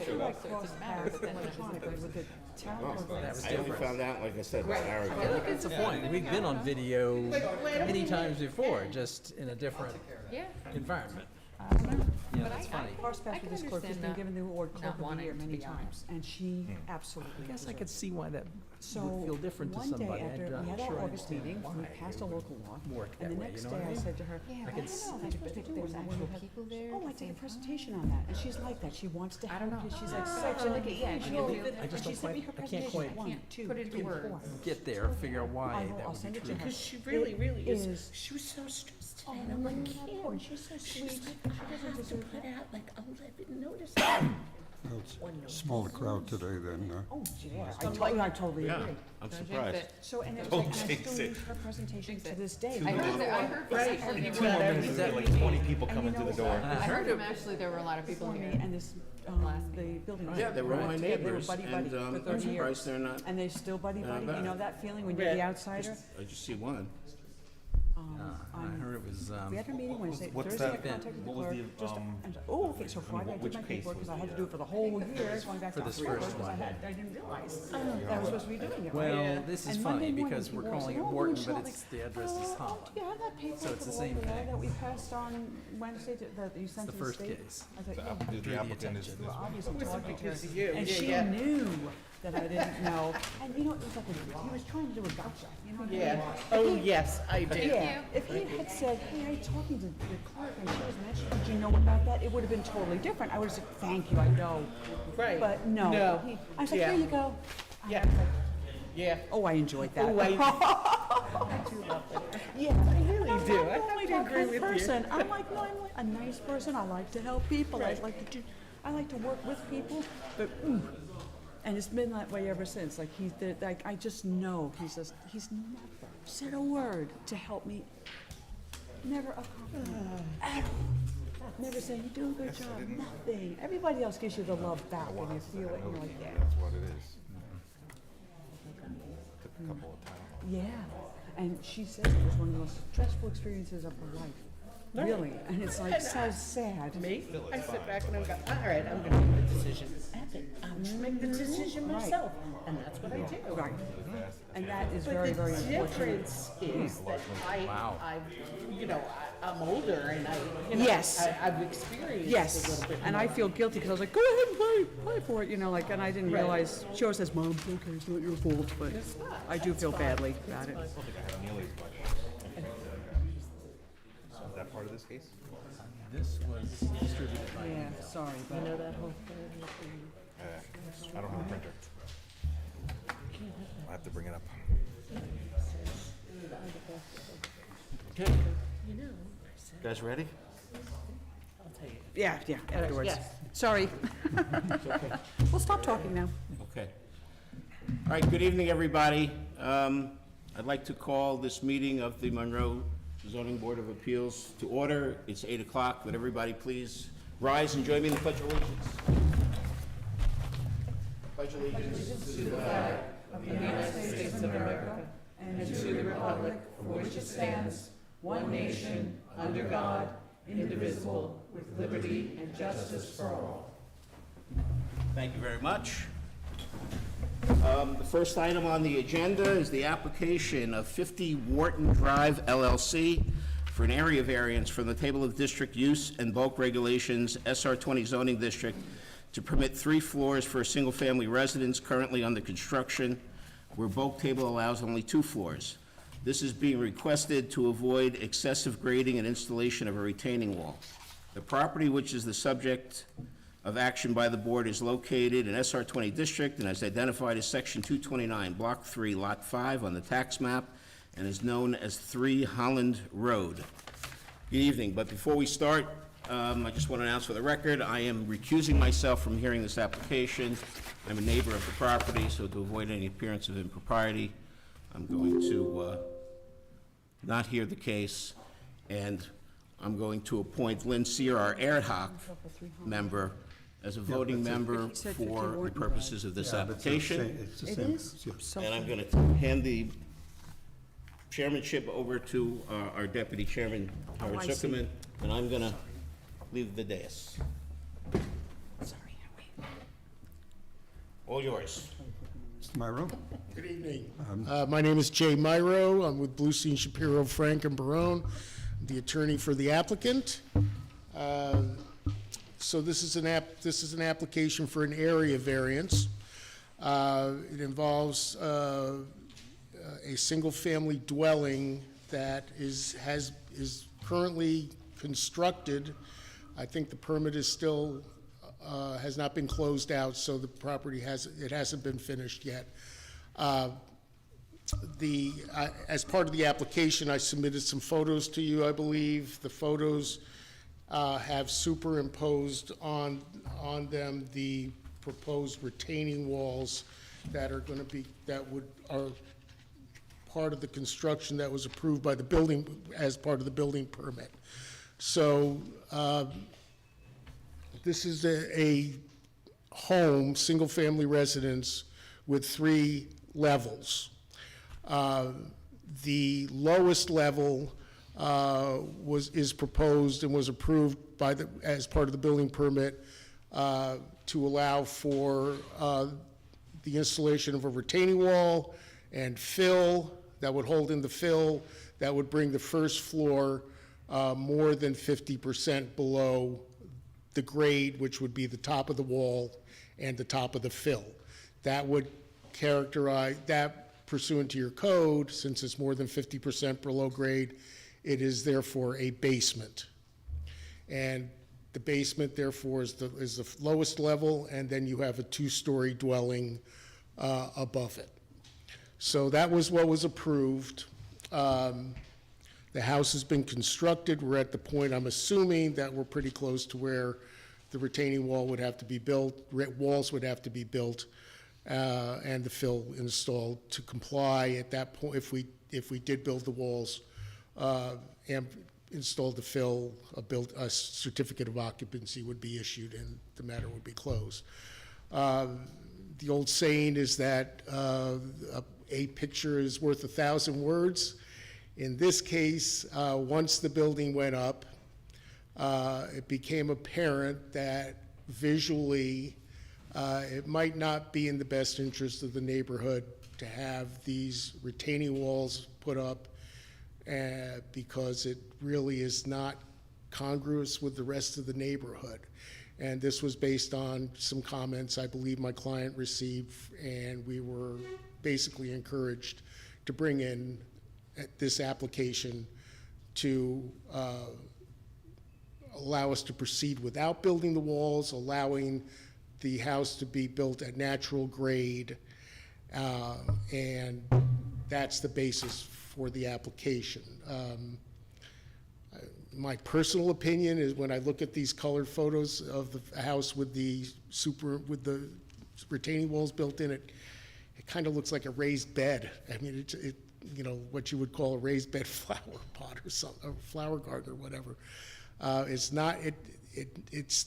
showed up. crossed paths electronically with the town clerk. That was I only different. found out, like I said, about an hour ago. Look, it's a point. We've been on video many times before, just in a different environment. Yeah, that's funny. Crossed paths with this clerk who's been given the award Clerk of the Year many times, and she absolutely I guess I deserves could it. see why that So would feel different to one day somebody. after I'm we had not our sure I August understand meeting, we why passed a local law, work and that the way, next you know day what I I mean? said to her, I I can don't see know, I'm supposed to do is actual people there. oh, I did a presentation on that, and she's like that, she wants to I don't help know. you, she's like So such look a, at- yeah, she you will- feel that- I and just she don't sent me her quite- I can't presentation, quite 1, 2, put it into 3, words. 4. get there, figure out why I'll that would be send it to true. her. Because she really It is. She was so stressed today. And I'm Oh, like, no, Kim, no, she's so sweet. she's like, She I doesn't have to deserve put that. out like 11 notices. Well, it's a smaller crowd today than, Oh, yeah, I totally Yeah, agree. I'm Don't jinx surprised. it. So, and it was Don't like, and I jinx still it. use her presentation Jinx to it. this day. I heard Right. from Two people. more I minutes. Like 20 people And coming you through the know, door. heard from actually there were a lot of people For me, here. and this, Last the building. Yeah, they were all my together, they were neighbors, buddy and buddy for I'm 30 surprised years. they're not. And they still buddy Not buddy, you bad. know that feeling when you're the outsider? I just see one. I heard it was, We had a meeting Wednesday, what's Thursday I that? contacted the What was clerk, the, just, oh, okay, so Friday I did my paperwork, because I had to do it for the whole year, going back to this October, first because one. I didn't realize that I was supposed to be doing it, right? well, this is And funny Monday morning, because we're people were calling saying, it "Oh, Morton, Michelle," but it's, the address is oh, Holland. do you have that paper So it's for the same local law thing. that we passed on Wednesday, that you sent the to the first state? case. I was like, the yeah. applicant Drew the is attention. Well, obviously talking to because of her, you. and Yeah, she yeah. knew that I didn't know. And you know, it was like, he was trying to do a gotcha, you know what I mean? Yeah. Oh, yes, I did. Yeah, if he had said, hey, I'm talking to the clerk and she was mentioning, did you know about that? It would have been totally different. I would have said, thank you, I know. Right. But no. No. I was like, Yeah. here you go. Yeah. Yeah. Oh, I enjoyed that. Oh, I do love it. Yeah, I really I'm do. not I only do a agree good with person. I'm like, no, I'm like a nice person. I like to help people. Right. I like to work with people, but, and it's been that way ever since. Like like I just know he's never said a word to help me. Never a compliment. Ever. Never saying you do a good job. Nothing. Everybody else gives you the love back and you feel it. And you're like, yeah, that's what it is. Took a couple of times. yeah. And she said it was one of the most stressful experiences of her life. Really. And it's like so sad. Me? I sit back and I go, all right, I'm gonna make the decision. I'll just make the decision myself. And that's what I do. Right. And that is But very, the very unfortunate. difference is that I'm older and Yes. I've experienced a Yes, little bit and more. I feel guilty because I was like, go ahead and play for it, you know, like, and I didn't Right. realize, she always says, Mom, it's okay, it's not your fault, but I do feel badly about it. Is that part of this case? This was distributed by Yeah, sorry, but. that whole thing. I don't have a printer. I have to bring it up. Okay, You know, I said, guys ready? I'll tell you. Yeah, afterwards. Yes. Sorry. We'll stop talking now. Okay. All right, good evening, everybody. I'd like to call this meeting of the Monroe Zoning Board of Appeals to order. It's 8 o'clock. Would everybody please rise and join me in the Pledge of Allegiance? Pledge allegiance to the flag States of America, and to the republic for which it stands, one nation, under God, indivisible, with liberty and justice for all. Thank you very much. The first item on the agenda is the application of 50 Wharton Drive LLC for an area variance from the Table of District Use and Bulk Regulations SR 20 zoning district to permit 3 floors for a single-family residence currently under construction, where bulk table allows only 2 floors. This is being requested to avoid excessive grading and installation of a retaining wall. The property, which is the subject of action by the board, is located in SR 20 district and is identified as section 229, block 3, lot 5 on the tax map, and is known as 3 Holland Road. Good evening, but before we start, I just want to announce for the record, I am recusing myself from hearing this application. I'm a neighbor of the property, so to avoid any appearance of impropriety, I'm going to not hear the case, and I'm going to appoint Lynn Sear, our ad hoc member, as a voting member said 50 for the Wharton purposes of this application. It's the It same. is? Yeah. So And I'm going to hand the chairmanship over to our deputy chairman, Howard I see. Zuckerman, and I'm going to leave the dais. sorry, Howie. All yours. Mr. Myro? Good evening. My name is Jay Myro. I'm with Bluestein, Shapiro, Frank, and Barone, the attorney for the applicant. So this is an application for an area variance. It involves a single-family dwelling that is currently constructed. I think the permit is still has not been closed out, so the property hasn't been finished yet. As part of the application, I submitted some photos to you, I believe. The photos have superimposed on them the proposed retaining walls that are going to be, are part of the construction that was approved by the building, as part of the building permit. So this is a home, single-family residence with 3 levels. The lowest level is proposed and was approved by as part of the building permit to allow for the installation of a retaining wall and fill that would hold in the fill that would bring the first floor more than 50% below the grade, which would be the top of the wall and the top of the fill. That would characterize that pursuant to your code, since it's more than 50% below grade, it is therefore a basement. And the basement, therefore, is the lowest level, and then you have a 2-story dwelling above it. So that was what was approved. The house has been constructed. We're at the point, I'm assuming, that we're pretty close to where the retaining wall would have to be built, walls would have to be built, and the fill installed to comply at that point. If we did build the walls and installed the fill, a certificate of occupancy would be issued and the matter would be closed. The old saying is that a picture is worth 1,000 words. In this case, once the building went up, it became apparent that visually it might not be in the best interest of the neighborhood to have these retaining walls put up because it really is not congruous with the rest of the neighborhood. And this was based on some comments I believe my client received, and we were basically encouraged to bring in this application to allow us to proceed without building the walls, allowing the house to be built at natural grade, and that's the basis for the application. My personal opinion is when I look at these colored photos of the house with the retaining walls built in it, it kind of looks like a raised bed. I mean, it you know, what you would call a raised bed flower pot or something, or flower garden or whatever. It's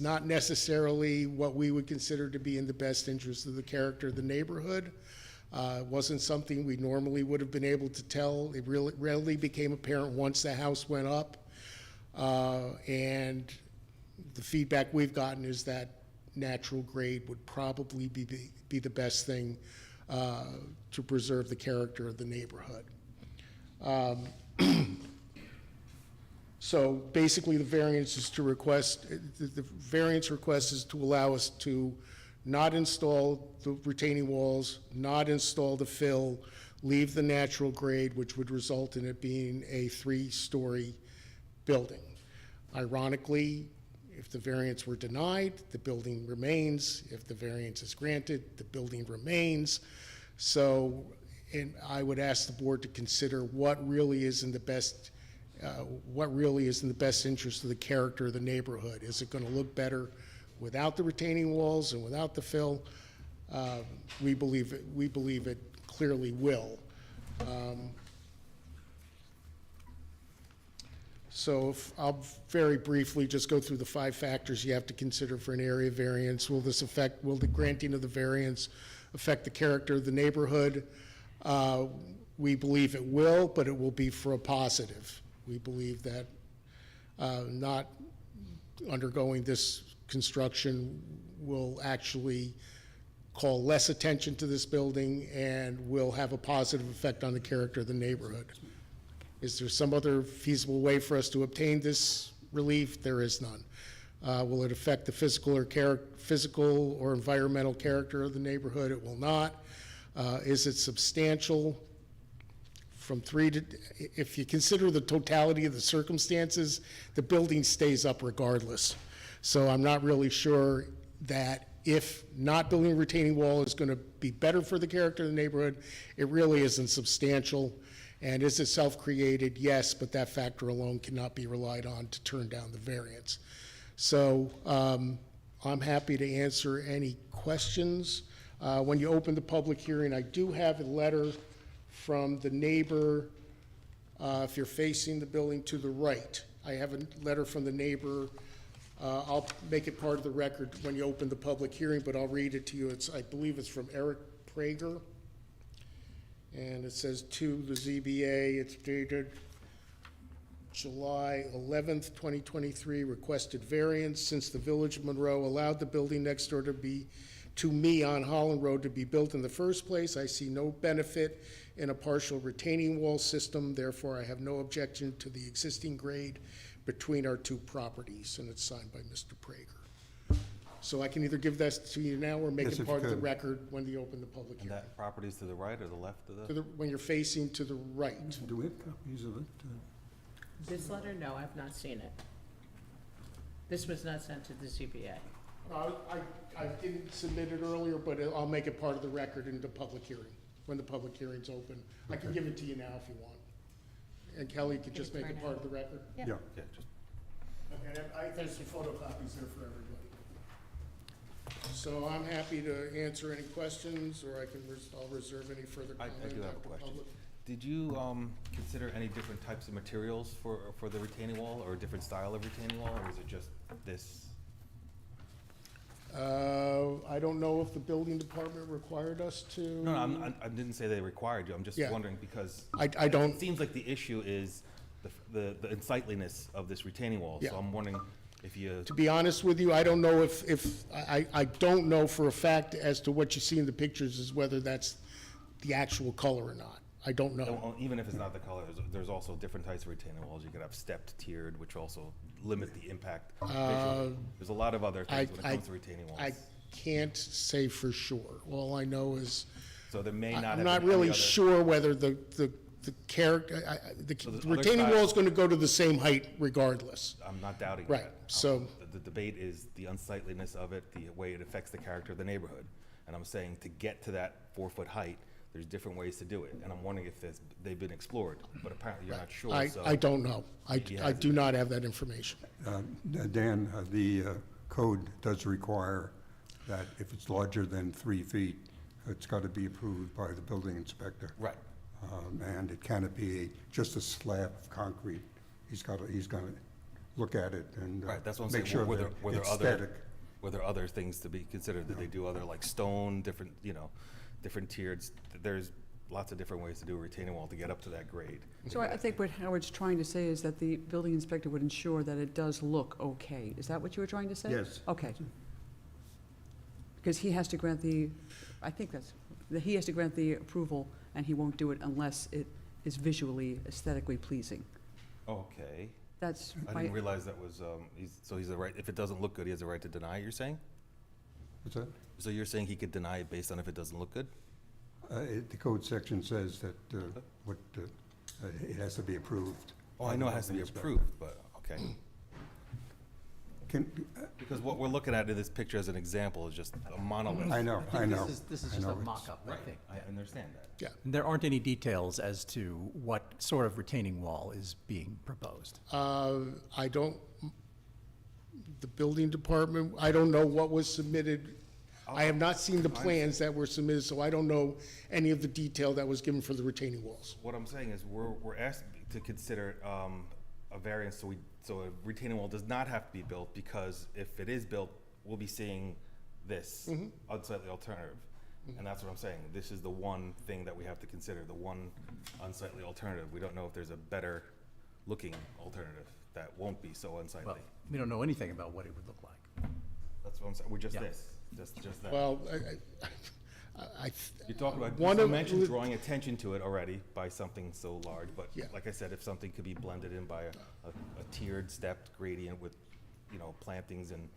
not necessarily what we would consider to be in the best interest of the character of the neighborhood. It wasn't something we normally would have been able to tell. It really readily became apparent once the house went up. And the feedback we've gotten is that natural grade would probably be the best thing to preserve the character of the neighborhood. So basically the variance is to request, the variance request is to allow us to not install the retaining walls, not install the fill, leave the natural grade, which would result in it being a 3-story building. Ironically, if the variance were denied, the building remains. If the variance is granted, the building remains. So, and I would ask the board to consider what really is in the best interest of the character of the neighborhood. Is it going to look better without the retaining walls and without the fill? We believe it clearly will. So I'll very briefly just go through the 5 factors you have to consider for an area variance. Will the granting of the variance affect the character of the neighborhood? We believe it will, but it will be for a positive. We believe that not undergoing this construction will actually call less attention to this building and will have a positive effect on the character of the neighborhood. Is there some other feasible way for us to obtain this relief? There is none. Will it affect the physical or environmental character of the neighborhood? It will not. Is it substantial? From if you consider the totality of the circumstances, the building stays up regardless. So I'm not really sure that if not building a retaining wall is going to be better for the character of the neighborhood. It really isn't substantial. And is it self-created? Yes, but that factor alone cannot be relied on to turn down the variance. So I'm happy to answer any questions. When you open the public hearing, I do have a letter from the neighbor, if you're facing the building to the right. I have a letter from the neighbor. I'll make it part of the record when you open the public hearing, but I'll read it to you. I believe it's from Eric Prager. And it says to the ZBA, it's dated July 11th, 2023, requested variance since the Village of Monroe allowed the building next door to me on Holland Road to be built in the first place. I see no benefit in a partial retaining wall system. Therefore, I have no objection to the existing grade between our two properties. And it's signed by Mr. Prager. So I can either give that to you now or make Yes, it if part you of the could. record when you open the public And hearing. that property is to the right or the left of the? When you're facing to the right. Do we have copies of it? This letter, no, I've not seen it. This was not sent to the ZBA. I didn't submit it earlier, but I'll make it part of the record in the public hearing, when the public hearing's open. I can give it to you now if you want. And Kelly could just make it part of the record. Yeah. Yeah, just, Okay, there's some photocopies there for everybody. So I'm happy to answer any questions, or I'll reserve any further I comment. do have a out to the question. public. Did you consider any different types of materials for the retaining wall, or a different style of retaining wall, or is it just this? I don't know if the building department required us to. No, I didn't say they required you, I'm just Yeah. wondering because. I don't. It seems like the issue is the unsightliness of this retaining wall, Yeah. so I'm wondering if you. To be honest with you, I don't know I don't know for a fact as to what you see in the pictures is whether that's the actual color or not. I don't know. Well, even if it's not the color, there's also different types of retaining walls. You could have stepped, tiered, which also limit the impact visually. There's a lot of other things when it comes to retaining walls. I can't say for sure. All I know is, So there may not have I'm been not any really other- the character, the So the retaining other wall side- is gonna go to the same height regardless. I'm not doubting Right, that. so- The debate is the unsightliness of it, the way it affects the character of the neighborhood. And I'm saying to get to that 4-foot height, there's different ways to do it. And I'm wondering if they've been explored, but apparently you're not sure, so. I don't know. I He has do it. not have that information. Dan, the code does require that if it's larger than 3 feet, it's got to be approved by the building inspector. Right. And it cannot be just a slab of concrete. He's got to look at it and Right, that's what I'm make saying. sure Were that there it's other, static. were there other things to be considered? Did they do other, like stone, different, different tiered? There's lots of different ways to do a retaining wall to get up to that grade. So I think what Howard's trying to say is that the building inspector would ensure that it does look okay. Is that what you were trying to say? Yes. Okay. Because he has to grant he has to grant the approval, and he won't do it unless it is visually, aesthetically pleasing. Okay. That's I my, didn't realize that was, he's the right, if it doesn't look good, he has the right to deny, you're saying? What's that? So you're saying he could deny it based on if it doesn't look good? The code section says that it has to be approved. Oh, by I the know it has to be building inspector. approved, but, okay. Can, Because what we're looking at in this picture as an example is just a monolith. I know. This is I just know a it's- mock-up, I think. I understand that. Yeah. There aren't any details as to what sort of retaining wall is being proposed. I don't, the building department, I don't know what was submitted. I have not seen the plans that were submitted, so I don't know any of the detail that was given for the retaining walls. What I'm saying is we're asked to consider a variance so a retaining wall does not have to be built, because if it is built, we'll be seeing this unsightly alternative. And that's what I'm saying. This is the one thing that we have to consider, the one unsightly alternative. We don't know if there's a better looking alternative that won't be so Well, unsightly. we don't know anything about what it would look like. That's what I'm saying. We're just Yeah. this, just that. Well, You're talking about, One you of- mentioned drawing attention to it already by something so large, but Yeah. like I said, if something could be blended in by a tiered, stepped gradient with, plantings and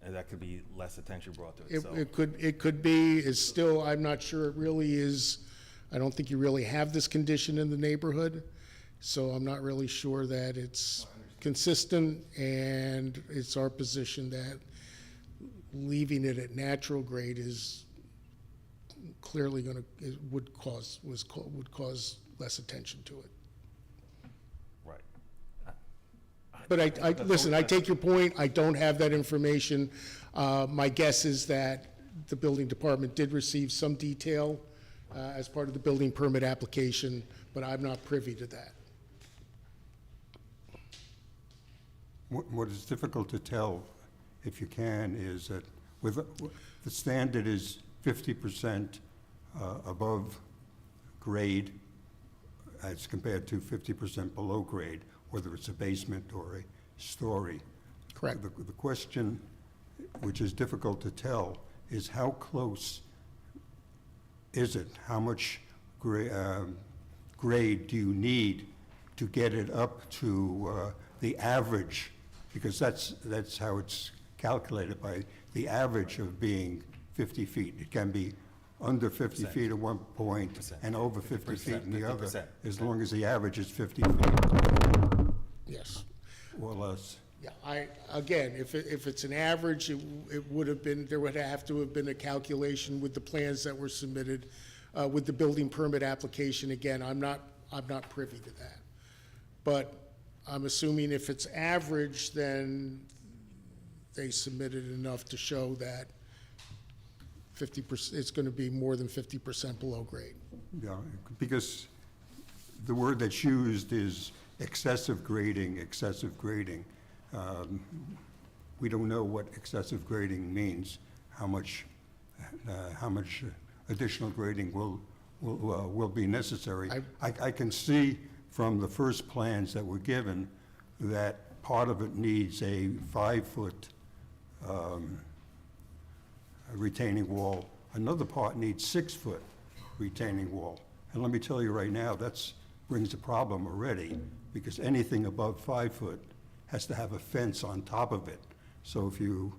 that could be less attention brought to it, so. It could be, it's still, I'm not sure it really is, I don't think you really have this condition in the neighborhood, so I'm not really sure that it's consistent, and it's our position that leaving it at natural grade is clearly would cause less attention to it. Right. But listen, I take your point, I don't have that information. My guess is that the building department did receive some detail as part of the building permit application, but I'm not privy to that. What is difficult to tell, if you can, is that the standard is 50% above grade as compared to 50% below grade, whether it's a basement or a story. Correct. The question, which is difficult to tell, is how close is it? How much grade do you need to get it up to the average? Because that's how it's calculated, by the average of being 50 feet. It can be under 50 feet at one point and over 50 feet in the other, 50%. as long as the average is 50 feet Yes. or less. Yeah, again, if it's an average, it would have been, there would have to have been a calculation with the plans that were submitted with the building permit application. Again, I'm not privy to that. But I'm assuming if it's average, then they submitted enough to show that 50%, it's going to be more than 50% below grade. Yeah, because the word that's used is excessive grading, excessive grading. We don't know what excessive grading means, how much additional grading will be necessary. I can see from the first plans that were given that part of it needs a 5-foot retaining wall. Another part needs 6-foot retaining wall. And let me tell you right now, that brings a problem already, because anything above 5 foot has to have a fence on top of it. So if you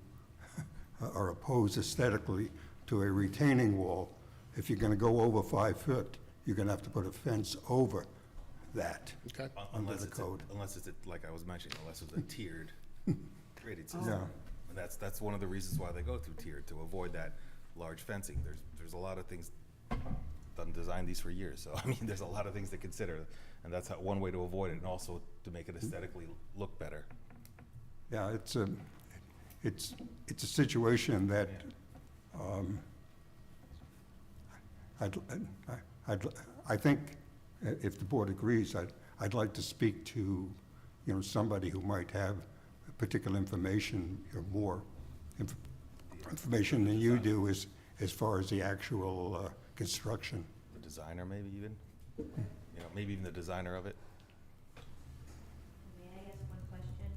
are opposed aesthetically to a retaining wall, if you're going to go over 5 foot, you're going to have to put a fence over that Okay? under the code. Unless it's, like I was mentioning, unless it's a tiered graded system. Yeah. And that's one of the reasons why they go through tiered, to avoid that large fencing. There's a lot of things, done designed these for years, so I mean, there's a lot of things to consider, and that's one way to avoid it, and also to make it aesthetically look better. Yeah, it's a situation that I think, if the board agrees, I'd like to speak to, somebody who might have particular information, more information than you do as far as the actual construction. The designer, maybe even, maybe even the designer of it. May I ask one question?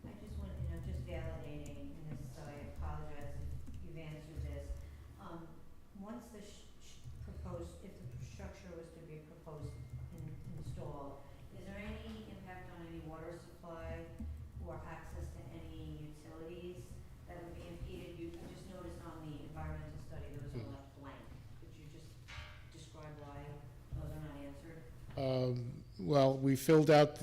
I just want, just validating, and this, so I apologize if you've answered this. Once the proposed, if the structure was to be proposed and installed, is there any impact on any water supply or access to any utilities that would be impeded? You just noticed on the environmental study, there was a left blank. Could you just describe why those are not answered? Well, we filled out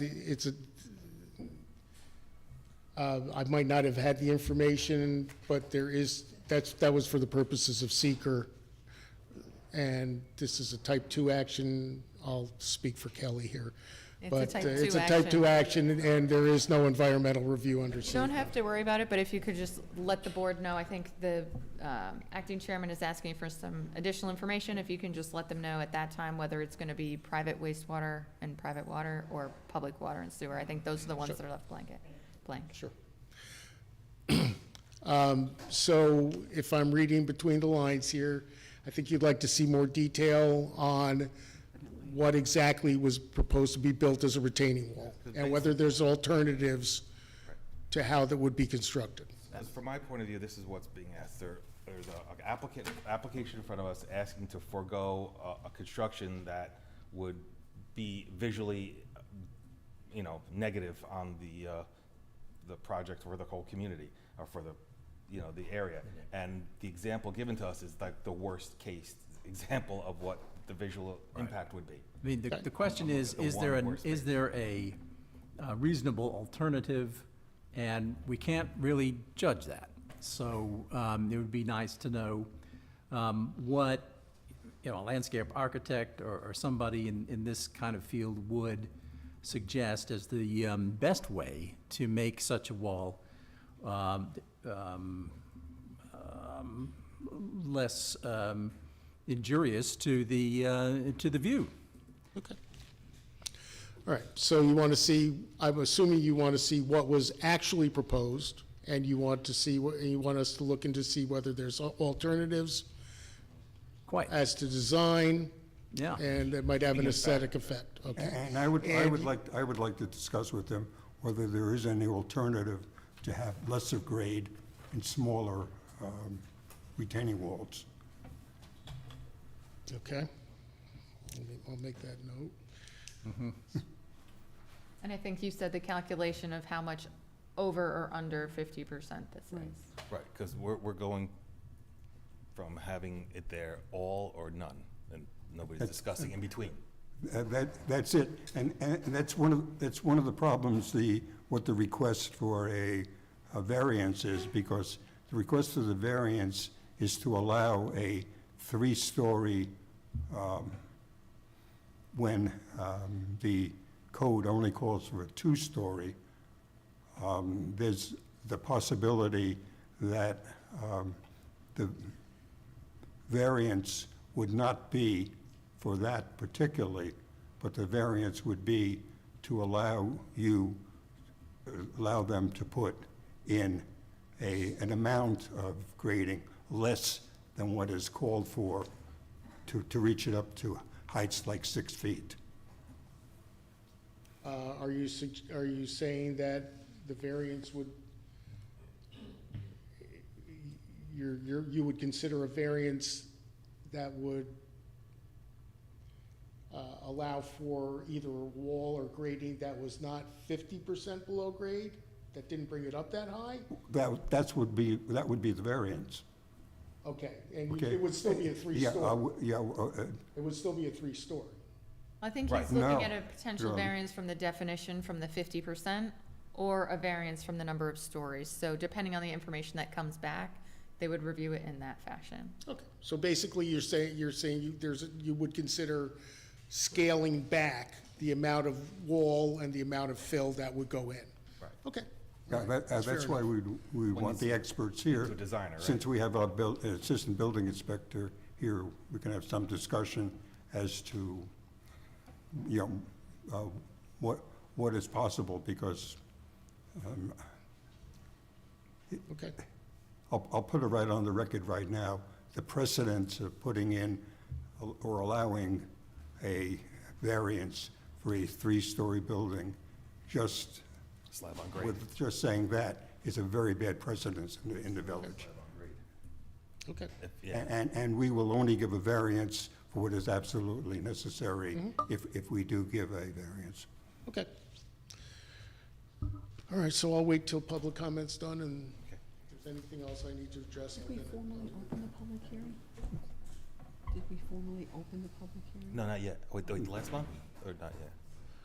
I might not have had the information, but that was for the purposes of seeker. And this is a type 2 action. I'll speak for Kelly here. It's a But type it's 2 a type 2 action. action, and there is no environmental review under You seeker. don't have to worry about it, but if you could just let the board know, I think the acting chairman is asking for some additional information. If you can just let them know at that time whether it's going to be private wastewater and private water or public water and sewer. I think those are the ones that are left blank. Sure. So if I'm reading between the lines here, I think you'd like to see more detail on what exactly was proposed to be built as a retaining wall, and whether there's alternatives to how that would be constructed. From my point of view, this is what's being asked. there's a application in front of us asking to forego a construction that would be visually, negative on the project for the whole community, or for the area. And the example given to us is like the worst case example of what the visual impact would be. I mean, the question is The there a reasonable alternative? And we can't really judge that. So it would be nice to know what, a landscape architect or somebody in this kind of field would suggest as the best way to make such a wall less injurious to the view. Okay. All right, so you want to see, I'm assuming you want to see what was actually proposed, and you want to see you want us to look into see whether there's alternatives Quite. as to design, Yeah. and it might have an aesthetic effect. Okay. And I would like to discuss with them whether there is any alternative to have lesser grade and smaller retaining walls. Okay. I'll make that note. And I think you said the calculation of how much over or under 50% this is. Right, because we're going from having it there all or none, and nobody's discussing in between. That's it, and that's one of the problems. What the request for a variance is, because the request for the variance is to allow a 3-story when the code only calls for a 2-story. There's the possibility that the variance would not be for that particularly, but the variance would be to allow them to put in an amount of grading less than what is called for to reach it up to heights like 6 feet. Are you saying that the variance would, you would consider a variance that would allow for either a wall or grading that was not 50% below grade, that didn't bring it up that high? That would be the variance. Okay, and Okay. it would still be a 3-story? Yeah, It would still be a 3-story? I think Right. he's looking No. at a potential Sure. variance from the definition from the 50% or a variance from the number of stories. So depending on the information that comes back, they would review it in that fashion. Okay, so basically you're saying you would consider scaling back the amount of wall and the amount of fill that would go in? Right. Okay. yeah, that's why we want the experts here. To a designer, right? Since we have our assistant building inspector here, we can have some discussion as to, what is possible, because Okay. I'll put it right on the record right now, the precedence of putting in or allowing a variance for a 3-story building, just Slab on grade. with just saying that is a very bad precedence in the village. Okay. Yeah, And we will only give a variance for what is absolutely necessary if we do give a variance. Okay. All right, so I'll wait till public comment's done, and if there's anything else I need to address. Did we formally open the public hearing? Did we formally open the public hearing? no, not yet. Wait, the last one, or not yet?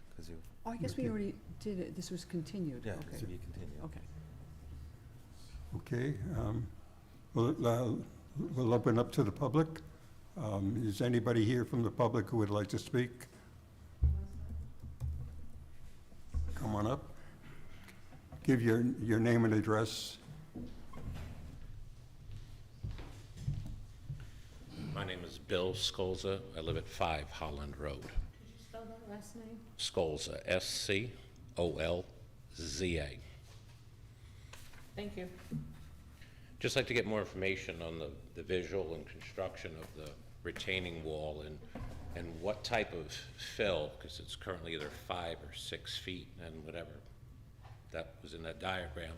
Because you, Oh, I guess we already did it. This was continued. yeah, Okay. so you continue. Okay. Okay, we'll open up to the public. Is anybody here from the public who would like to speak? Come on up. Give your name and address. My name is Bill Scolza. I live at 5 Holland Road. Spell that last name? Scolza, S-C-O-L-Z-A. Thank you. Just like to get more information on the visual and construction of the retaining wall and what type of fill, because it's currently either 5 or 6 feet and whatever that was in that diagram.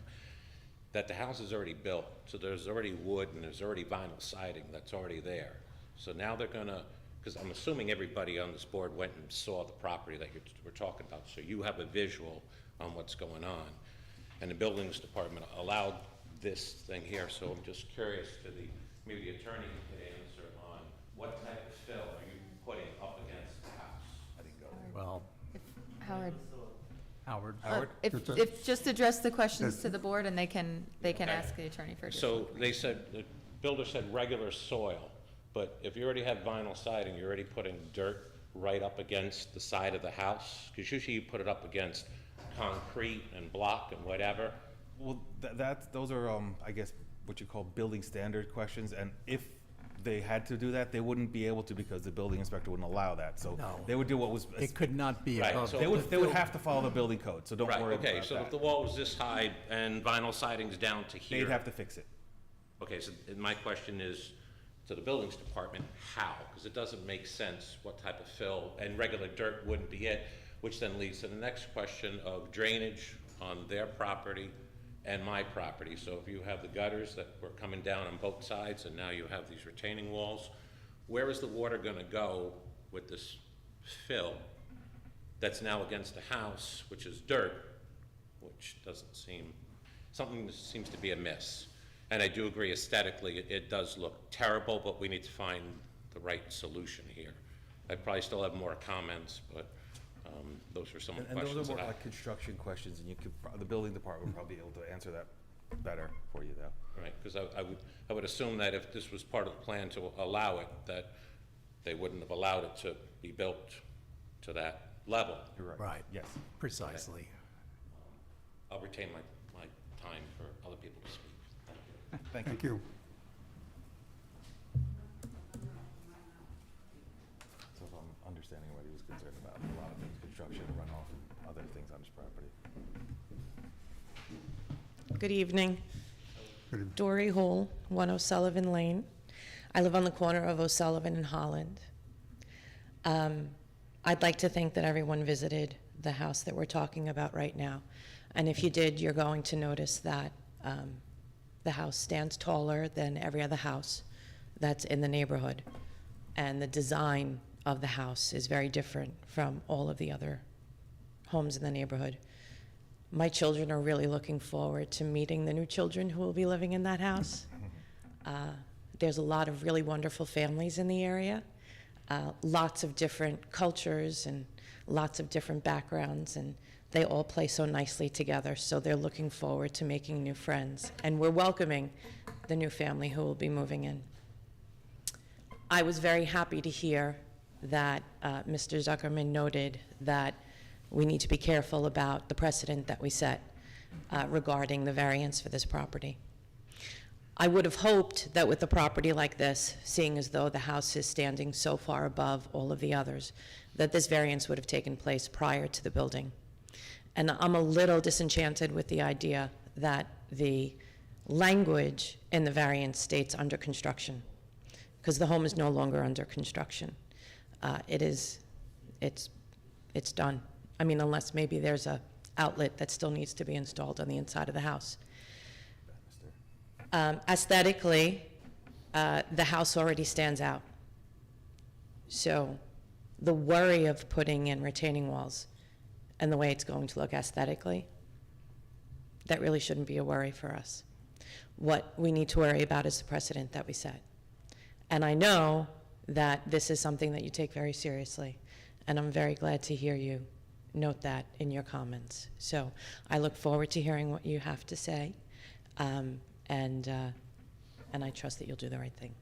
that the house is already built, so there's already wood and there's already vinyl siding that's already there. So now they're gonna, because I'm assuming everybody on this board went and saw the property that we're talking about, so you have a visual on what's going on. And the buildings department allowed this thing here, so I'm just curious to maybe the attorney could answer on what type of fill are you putting up against the house? Well, Howard, Howard? if, just address the questions to the board and they can ask the attorney for additional. So they said, the builder said regular soil, but if you already have vinyl siding, you're already putting dirt right up against the side of the house? Because usually you put it up against concrete and block and whatever. Well, those are, I guess, what you call building standard questions, and if they had to do that, they wouldn't be able to because the building inspector wouldn't allow that, so No. they would do what was. It could not be Right, above. so- They would have to follow the building code, so don't Right, worry okay, about so if that. the wall was this high and vinyl siding's down to here. They'd have to fix it. Okay, so my question is to the buildings department, how? Because it doesn't make sense what type of fill, and regular dirt wouldn't be it, which then leads to the next question of drainage on their property and my property. So if you have the gutters that were coming down on both sides and now you have these retaining walls, where is the water gonna go with this fill that's now against the house, which is dirt, which doesn't seem, something seems to be amiss. And I do agree aesthetically, it does look terrible, but we need to find the right solution here. I probably still have more comments, but those were some of the And those questions are that more I. like construction questions, and the building department would probably be able to answer that better for you, though. Right, because I would assume that if this was part of the plan to allow it, that they wouldn't have allowed it to be built to that level. You're right. Right. Yes. Precisely. I'll retain my time for other people to speak. Thank you. Thank you. Thank you. So if I'm understanding what he was concerned about, a lot of things, construction, runoff, and other things on his property. Good evening. Good evening. Dory Hall, 1 O'Sullivan Lane. I live on the corner of O'Sullivan and Holland. I'd like to think that everyone visited the house that we're talking about right now. And if you did, you're going to notice that the house stands taller than every other house that's in the neighborhood. And the design of the house is very different from all of the other homes in the neighborhood. My children are really looking forward to meeting the new children who will be living in that house. There's a lot of really wonderful families in the area, lots of different cultures and lots of different backgrounds, and they all play so nicely together, so they're looking forward to making new friends. And we're welcoming the new family who will be moving in. I was very happy to hear that Mr. Zuckerman noted that we need to be careful about the precedent that we set regarding the variance for this property. I would have hoped that with a property like this, seeing as though the house is standing so far above all of the others, that this variance would have taken place prior to the building. And I'm a little disenchanted with the idea that the language in the variance states under construction, because the home is no longer under construction. It's done. I mean, unless maybe there's a outlet that still needs to be installed on the inside of the house. Aesthetically, the house already stands out. So the worry of putting in retaining walls and the way it's going to look aesthetically, that really shouldn't be a worry for us. What we need to worry about is the precedent that we set. And I know that this is something that you take very seriously, and I'm very glad to hear you note that in your comments. So I look forward to hearing what you have to say, and I trust that you'll do the right thing.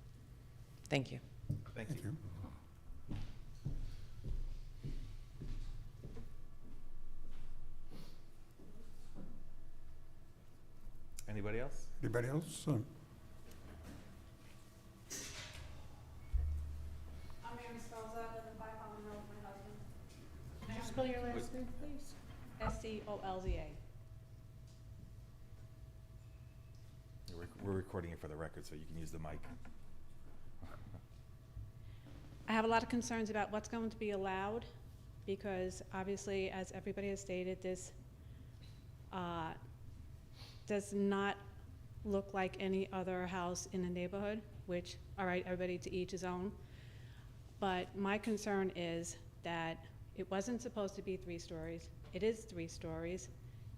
Thank you. Thank you. Anybody else? Anybody else? I'm Mary Spelza, I live in 5 Monroe with my husband. Could you spell your last name, please? Stolza. We're recording it for the record, so you can use the mic. I have a lot of concerns about what's going to be allowed, because obviously, as everybody has stated, this does not look like any other house in the neighborhood, which, all right, everybody to each his own. But my concern is that it wasn't supposed to be 3 stories. It is 3 stories.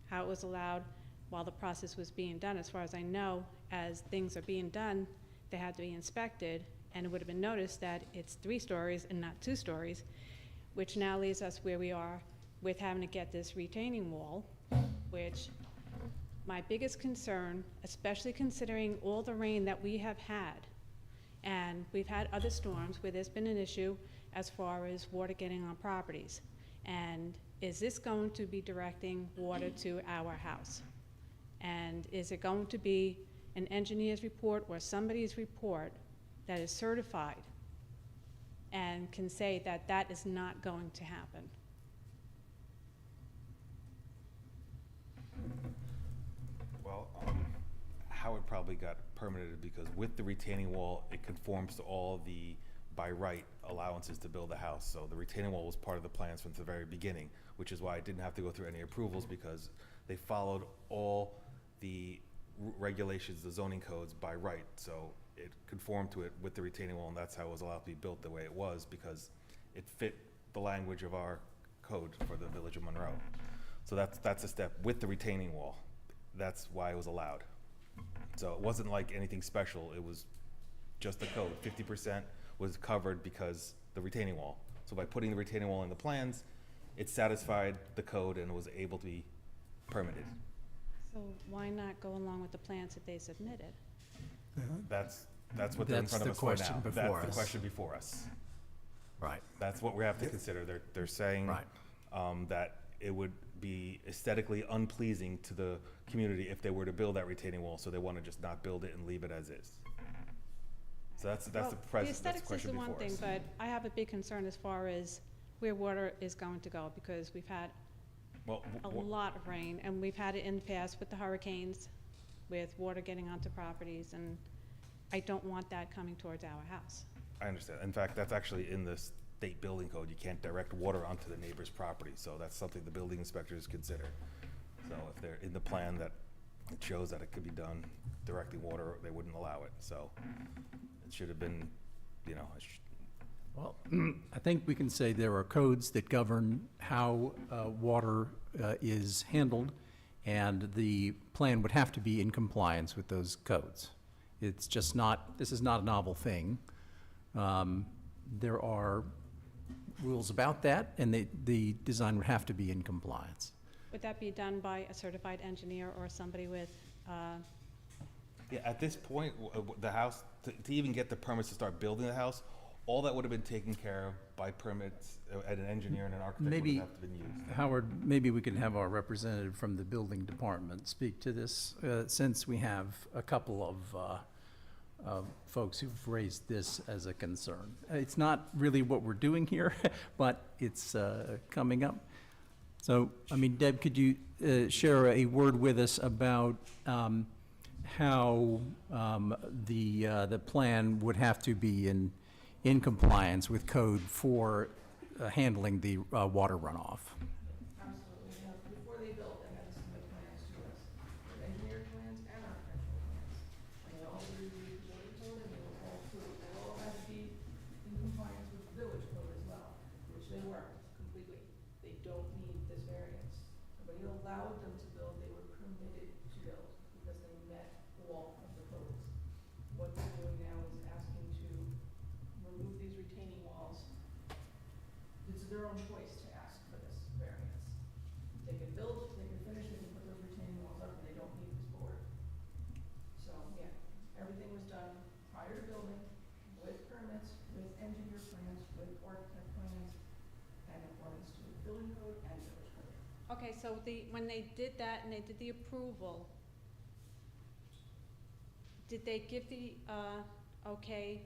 How it was allowed while the process was being done, as far as I know, as things are being done, they had to be inspected, and it would have been noticed that it's 3 stories and not 2 stories, which now leaves us where we are with having to get this retaining wall, which my biggest concern, especially considering all the rain that we have had, and we've had other storms where there's been an issue as far as water getting on properties. And is this going to be directing water to our house? And is it going to be an engineer's report or somebody's report that is certified and can say that that is not going to happen? Well, Howard probably got permitted because with the retaining wall, it conforms to all the by right allowances to build a house. So the retaining wall was part of the plans from the very beginning, which is why I didn't have to go through any approvals, because they followed all the regulations, the zoning codes by right. So it conformed to it with the retaining wall, and that's how it was allowed to be built the way it was, because it fit the language of our code for the Village of Monroe. So that's a step with the retaining wall. That's why it was allowed. So it wasn't like anything special. It was just the code. 50% was covered because the retaining wall. So by putting the retaining wall in the plans, it satisfied the code and was able to be permitted. So why not go along with the plans that they submitted? That's what they're in That's front of the us for question now. before That's us. the question before us. Right. That's what we have to consider. They're saying Right. that it would be aesthetically unpleasing to the community if they were to build that retaining wall, so they want to just not build it and leave it as is. So that's Well, the present, that's the aesthetics is question the one before thing, us. but I have a big concern as far as where water is going to go, because we've had Well, a lot of rain, and we've had it in the past with the hurricanes, with water getting onto properties, and I don't want that coming towards our house. I understand. In fact, that's actually in the state building code. You can't direct water onto the neighbor's property, so that's something the building inspectors consider. So if they're in the plan that it shows that it could be done, directing water, they wouldn't allow it. So it should have been, you know, Well, I think we can say there are codes that govern how water is handled, and the plan would have to be in compliance with those codes. It's just not, this is not a novel thing. There are rules about that, and the design would have to be in compliance. Would that be done by a certified engineer or somebody with, yeah, at this point, the house, to even get the permits to start building the house, all that would have been taken care of by permits, and an engineer and an architect would Maybe, have been used. Howard, maybe we could have our representative from the building department speak to this, since we have a couple of folks who've raised this as a concern. It's not really what we're doing here, but it's coming up. So, I mean, Deb, could you share a word with us about how the plan would have to be in compliance with code for handling the water runoff? Absolutely. Before they built, they had to submit plans to us, with engineered plans and architectural plans. And they all reviewed the building code, and they were all approved. They all had to be in compliance with the village code as well, which they weren't completely. They don't need this variance. When you allowed them to build, they were permitted to build because they met all of the codes. What they're doing now is asking to remove these retaining walls. It's their own choice to ask for this variance. They can build, they can finish, they can put those retaining walls up, and they don't need this board. So, yeah, everything was done prior to building, with permits, with engineer plans, with architect plans, and accordance to the building code and village code. okay, so when they did that and they did the approval, did they give the, okay,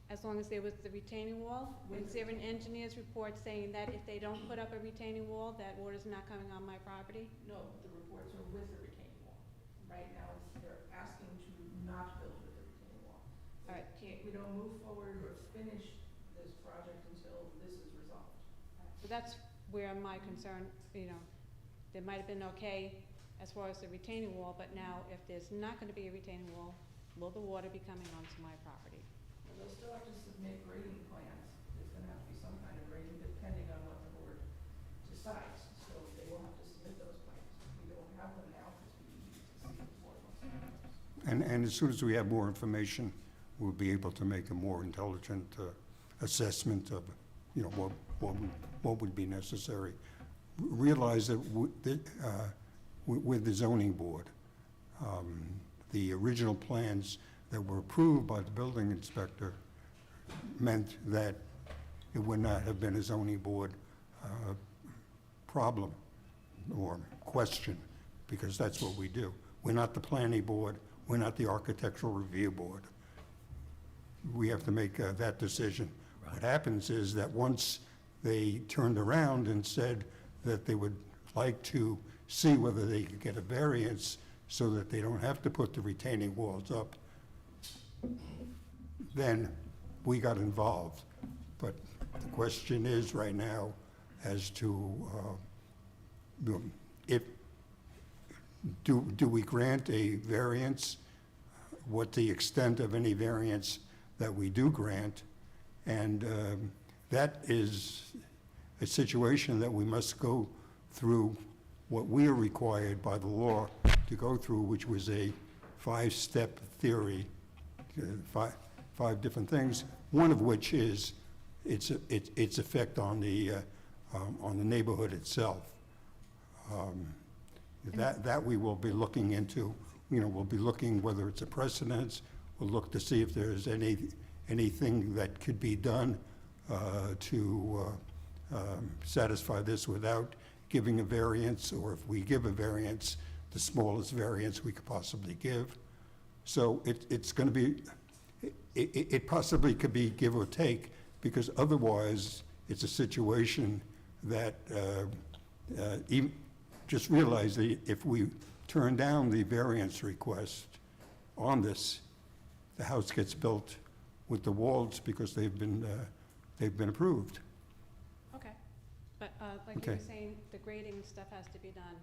as long as there was the retaining wall? Is there an engineer's report saying that if they don't put up a retaining wall, that water's not coming on my property? No, the reports are with the retaining wall. Right now, they're asking to not build with the retaining wall. All right. We don't move forward or finish this project until this is resolved. So that's where my concern, there might have been okay as far as the retaining wall, but now if there's not gonna be a retaining wall, will the water be coming onto my property? And they'll still have to submit grading plans. There's gonna have to be some kind of grading depending on what the board decides. So they will have to submit those plans. We don't have them now because we need to see what the board wants to do. And as soon as we have more information, we'll be able to make a more intelligent assessment of, you know, what would be necessary. Realize that with the zoning board, the original plans that were approved by the building inspector meant that it would not have been a zoning board problem or question, because that's what we do. We're not the planning board, we're not the architectural review board. We have to make that decision. What happens is that once they turned around and said that they would like to see whether they could get a variance so that they don't have to put the retaining walls up, then we got involved. But the question is right now as to do we grant a variance, what the extent of any variance that we do grant, and that is a situation that we must go through what we are required by the law to go through, which was a 5-step theory, five different things, one of which is its effect on the neighborhood itself. That we will be looking into. You know, we'll be looking whether it's a precedence. We'll look to see if there's anything that could be done to satisfy this without giving a variance, or if we give a variance, the smallest variance we could possibly give. So it's going to be, it possibly could be give or take, because otherwise it's a situation that even, just realize that if we turn down the variance request on this, the house gets built with the walls because they've been approved. Okay, but like you Okay. were saying, the grading stuff has to be done.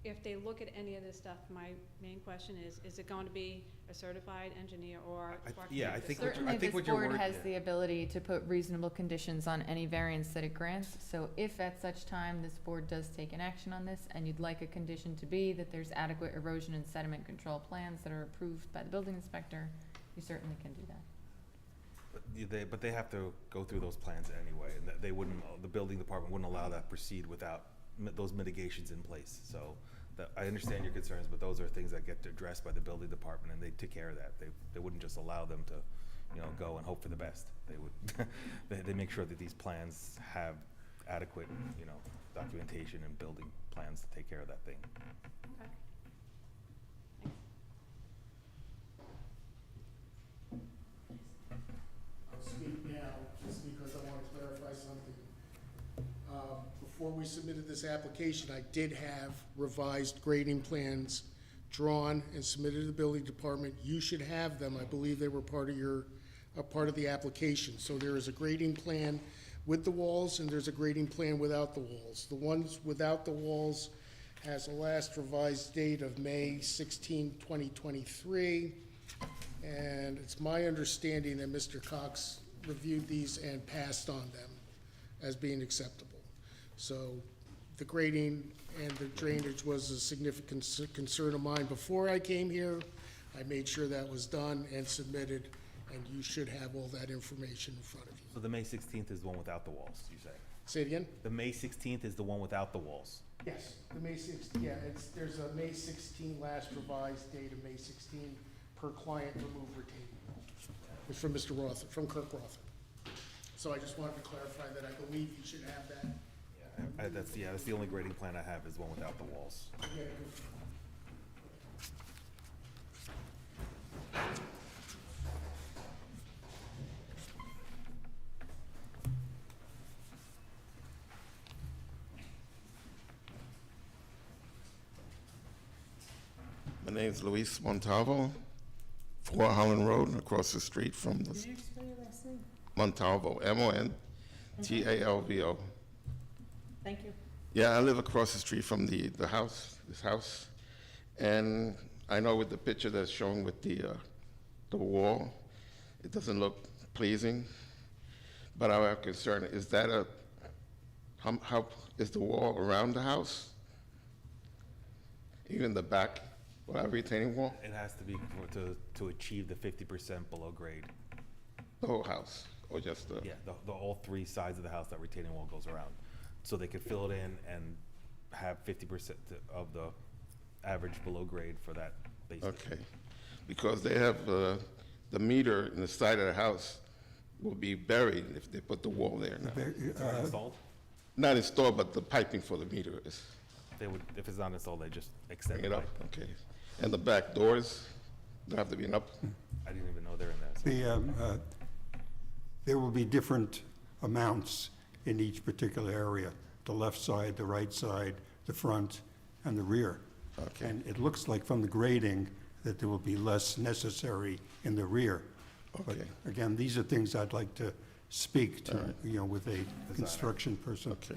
If they look at any of this stuff, my main question is it going to be a certified engineer or? Yeah, I think Certainly, this what your board word- has yeah. the ability to put reasonable conditions on any variance that it grants. So if at such time this board does take an action on this, and you'd like a condition to be that there's adequate erosion and sediment control plans that are approved by the building inspector, you certainly can do that. But they have to go through those plans anyway, and that they wouldn't, the building department wouldn't allow that proceed without those mitigations in place. So I understand your concerns, but those are things that get addressed by the building department, and they take care of that. They wouldn't just allow them to, you know, go and hope for the best. They would, they make sure that these plans have adequate, you know, documentation and building plans to take care of that thing. Okay. I'll speak now, just because I want to clarify something. Before we submitted this application, I did have revised grading plans drawn and submitted to the building department. You should have them. I believe they were part of the application. So there is a grading plan with the walls, and there's a grading plan without the walls. The ones without the walls has a last revised date of May 16, 2023. And it's my understanding that Mr. Cox reviewed these and passed on them as being acceptable. So the grading and the drainage was a significant concern of mine before I came here. I made sure that was done and submitted, and you should have all that information in front of you. So the May 16th is the one without the walls, you say? Say it again? The May 16th is the one without the walls? Yes, the May 16, yeah, there's a May 16 last revised date of May 16 per client remove retaining wall. It's from Mr. Roth, from Kirk Roth. So I just wanted to clarify that I believe you should have that. That's the only grading plan I have is one without the walls. Yeah, My name is Luis Montalvo, 4 Holland Road, across the street from the Can you spell your last name? Montalvo, Montalvo. Thank you. Yeah, I live across the street from the house, this house. And I know with the picture that's shown with the wall, it doesn't look pleasing. But our concern, is that how is the wall around the house? Even the back, without retaining wall? It has to be to achieve the 50% below grade. The whole house, or just the? Yeah, the all three sides of the house, that retaining wall goes around. So they could fill it in and have 50% of the average below grade for that basement. Okay, because they have, the meter in the side of the house will be buried if they put the wall there now. It's already installed? Not installed, but the piping for the meter is, They would, if it's not installed, they just extend bring it it up. up, okay. And the back doors, don't have to be up? I didn't even know they're in there. So. There will be different amounts in each particular area, the left side, the right side, the front, and the rear. Okay. And it looks like from the grading that there will be less necessary in the rear. But Okay. again, these are things I'd like to speak to, with a construction person. Okay,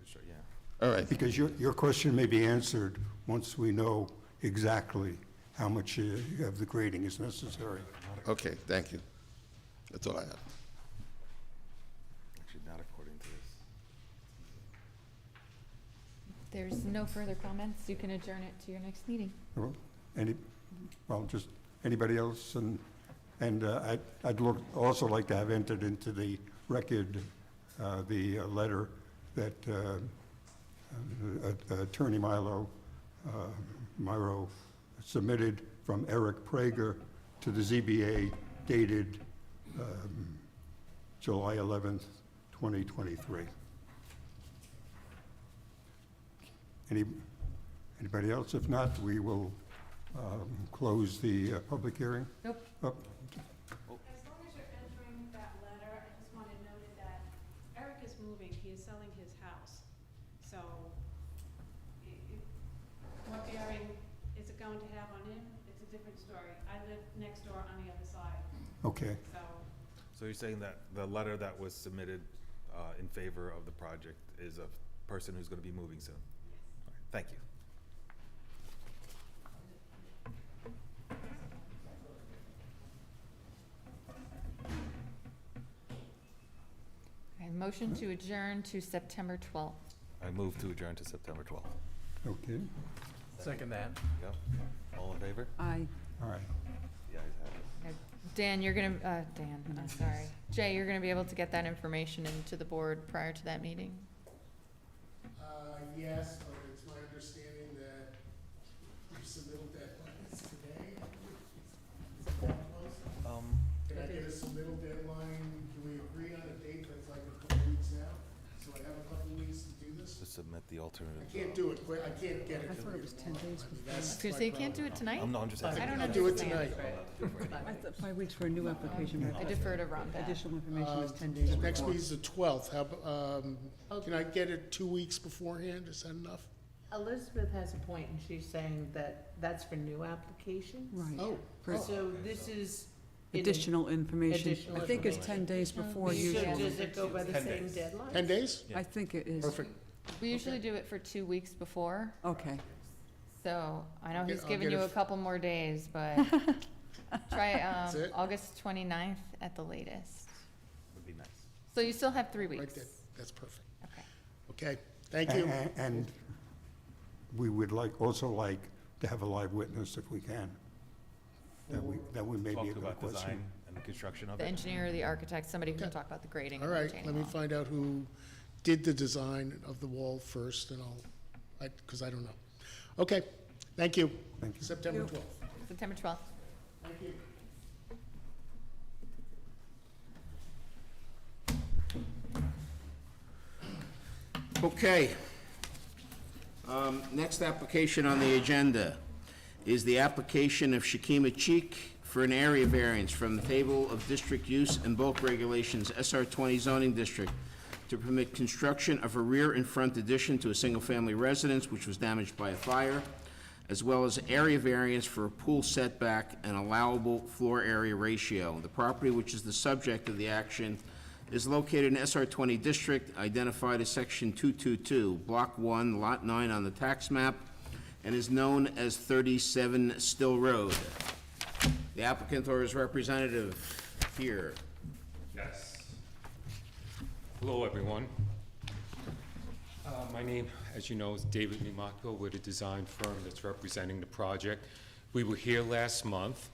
Sure, yeah. all right, Because your question may be answered once we know exactly how much of the grading is necessary. okay, thank you. That's all I have. Actually, not according to this. There's no further comments. You can adjourn it to your next meeting. Well, just anybody else? And I'd also like to have entered into the record the letter that Attorney Milo submitted from Eric Prager to the ZBA dated July 11th, 2023. Anybody else? If not, we will close the public hearing. Nope. Oh, As long as you're entering that letter, I just wanted noted that Eric is moving, he is selling his house. So, what bearing is it going to have on him? It's a different story. I live next door on the other side, Okay. so. So you're saying that the letter that was submitted in favor of the project is a person who's going to be moving soon? All right, thank you. Okay, motion to adjourn to September 12th. I move to adjourn to September 12th. Okay, Second that. Yep. All in favor? I, all right. The ayes have it. Now, Dan, you're gonna, Dan, I'm sorry. Jay, you're gonna be able to get that information into the board prior to that meeting? Yes, but it's my understanding that your submittal deadline is today. Is it that close? Can I get a submittal deadline? Can we agree on a date that's like a couple weeks now? So I have a couple weeks to do this? To submit the alternative. I can't do it quick, I can't get it. I thought it was 10 days before. Because they can't do it tonight? No, I'm just I asking. don't I'll do it understand. tonight. I thought 5 weeks for a new application. I defer to Rhonda. Additional information is 10 days before. Next week's the 12th. Can I get it 2 weeks beforehand? Is that enough? Elizabeth has a point, and she's saying that that's for new applications. Right. Oh, For So this is. additional information. Additional I think it's information. 10 days before So usually. does it go by the 10 same days. deadline? 10 days? I think it is. Perfect. We usually do it for 2 weeks before, Okay. so I know he's I'll giving get you it a couple more days, but try it? August 29th at the latest. Would be nice. So you still have 3 Right weeks. there. That's perfect. Okay. Okay, thank you. And we would also like to have a live witness if we can, that we may be Talk able to about question. design and the construction of The it. engineer or the architect, somebody who can Okay. talk about the grading All and the right, retaining let me wall. find out who did the design of the wall first, and because I don't know. Okay, thank you. Thank you. September 12th. September 12th. Thank you. Okay. Next application on the agenda is the application of Shakima Cheek for an area variance from the table of district use and bulk regulations, SR 20 zoning district, to permit construction of a rear and front addition to a single-family residence which was damaged by a fire, as well as area variance for a pool setback and allowable floor area ratio. The property which is the subject of the action is located in SR 20 district, identified as Section 222, Block 1, Lot 9 on the tax map, and is known as 37 Still Road. The applicant or his representative here. Yes. Hello, everyone. My name, as you know, is David Nimatko. We're the design firm that's representing the project. We were here last month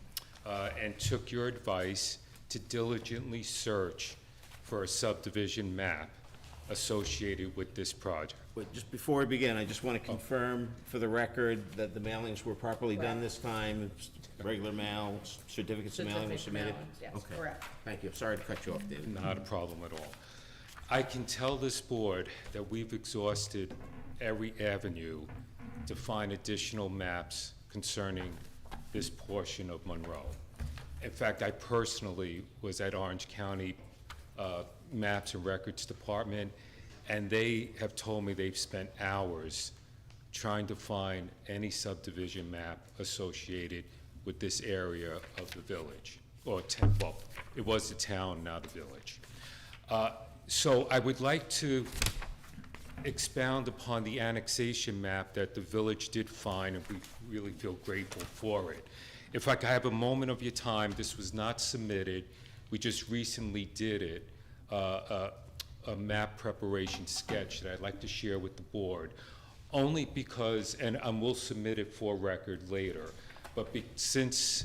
and took your advice to diligently search for a subdivision map associated with this project. But just before we begin, I just want to confirm for the record that the mailings were properly done this time. It's regular mail, certificates of mailing were submitted? Yes, Okay. correct. Thank you. Sorry to cut you off, David. Not a problem at all. I can tell this board that we've exhausted every avenue to find additional maps concerning this portion of Monroe. In fact, I personally was at Orange County Maps and Records Department, and they have told me they've spent hours trying to find any subdivision map associated with this area of the village, or well, it was the town, now the village. So I would like to expound upon the annexation map that the village did find, and we really feel grateful for it. If I could have a moment of your time, this was not submitted. We just recently did it, a map preparation sketch that I'd like to share with the board, only because, and we'll submit it for record later, but since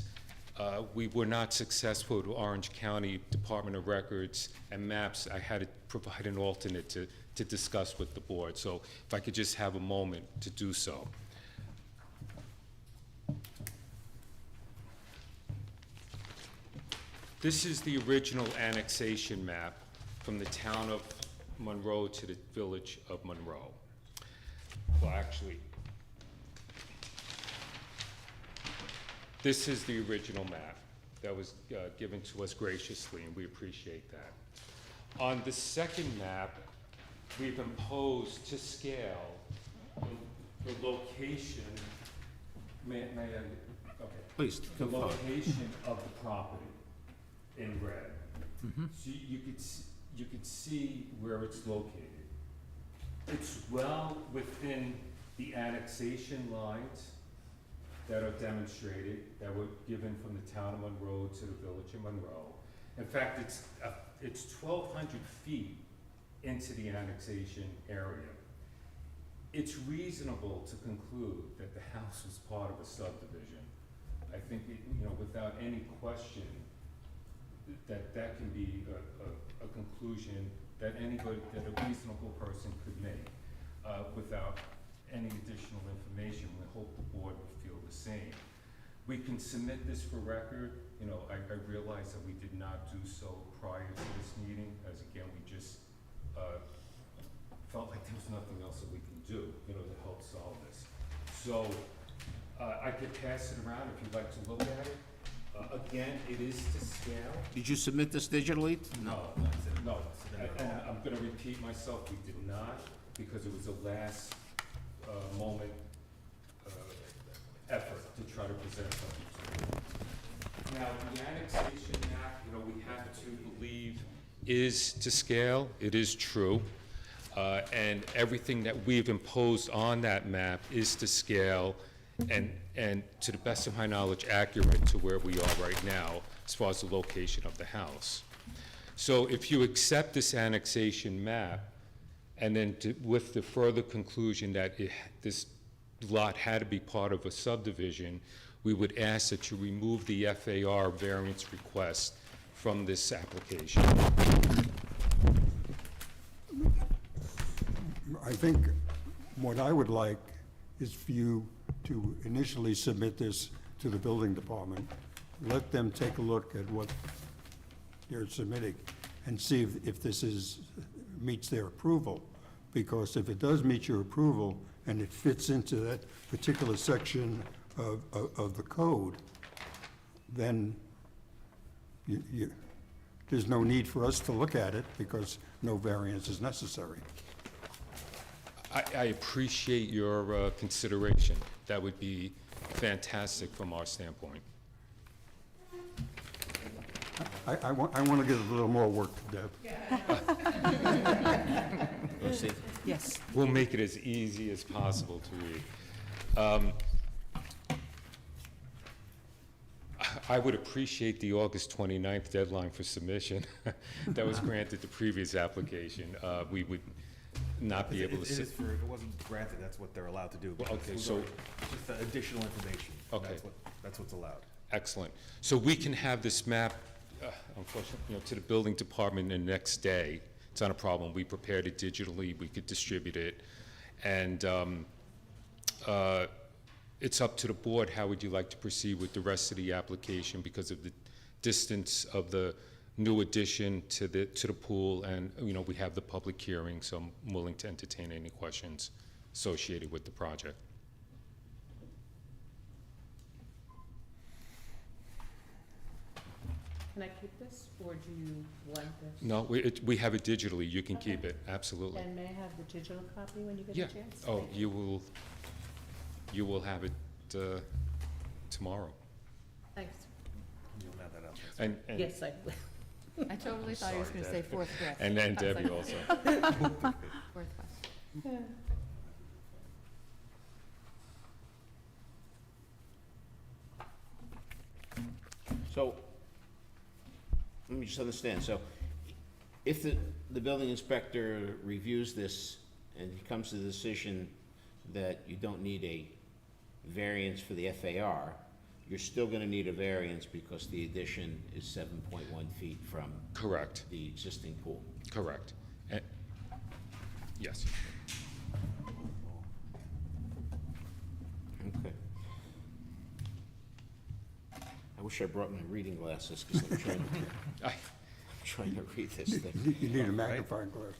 we were not successful with Orange County Department of Records and Maps, I had to provide an alternate to discuss with the board. So if I could just have a moment to do so. This is the original annexation map from the town of Monroe to the Village of Monroe. Well, actually, this is the original map that was given to us graciously, and we appreciate that. On the second map, we've imposed to scale the location, may I, okay. Please, The come forward. location of the property in red. So you could see where it's located. It's well within the annexation lines that are demonstrated, that were given from the town of Monroe to the Village of Monroe. In fact, it's 1,200 feet into the annexation area. It's reasonable to conclude that the house was part of a subdivision. I think, without any question, that can be a conclusion that that a reasonable person could make without any additional information. We hope the board would feel the same. We can submit this for record. I realize that we did not do so prior to this meeting, as again, we just felt like there was nothing else that we can do, to help solve this. So I could pass it around if you'd like to look at it. Again, it is to scale. Did you submit this digitally? No. And I'm gonna repeat myself, we did not, because it was a last moment effort to try to present something to you. Now, the annexation map, we have to believe is to scale. It is true. And everything that we've imposed on that map is to scale and to the best of my knowledge, accurate to where we are right now as far as the location of the house. So if you accept this annexation map, and then with the further conclusion that this lot had to be part of a subdivision, we would ask that you remove the FAR variance request from this application. I think what I would like is for you to initially submit this to the building department, let them take a look at what they're submitting and see if this meets their approval. Because if it does meet your approval and it fits into that particular section of the code, then there's no need for us to look at it because no variance is necessary. I appreciate your consideration. That would be fantastic from our standpoint. I want to get a little more work to do. Lucy? Yes. We'll make it as easy as possible to read. I would appreciate the August 29th deadline for submission that was granted the previous application. We would not be able to. It wasn't granted, that's what they're allowed to do. Well, okay, so- It's just the additional information. Okay. That's what's allowed. Excellent. So we can have this map, unfortunately, to the building department the next day. It's not a problem. We prepared it digitally. We could distribute it. And it's up to the board. How would you like to proceed with the rest of the application because of the distance of the new addition to the pool? And, we have the public hearing, so I'm willing to entertain any questions associated with the project. Can I keep this, or do you want this? No, we have it digitally. You can keep it, absolutely. And may I have the digital copy when you get Yeah. a chance? Oh, Thank you will have it tomorrow. Thanks. You'll have that out. And Yes, I will. I totally thought he was gonna say forthwith. And then I was Debbie like, also. Forthwith. So, let me just understand, so if the building inspector reviews this and he comes to the decision that you don't need a variance for the FAR, you're still gonna need a variance because the addition is 7.1 feet from Correct, the existing pool. correct. Yes. Okay. I wish I brought my reading glasses, because I'm trying to read this thing. You need a magnifying glass.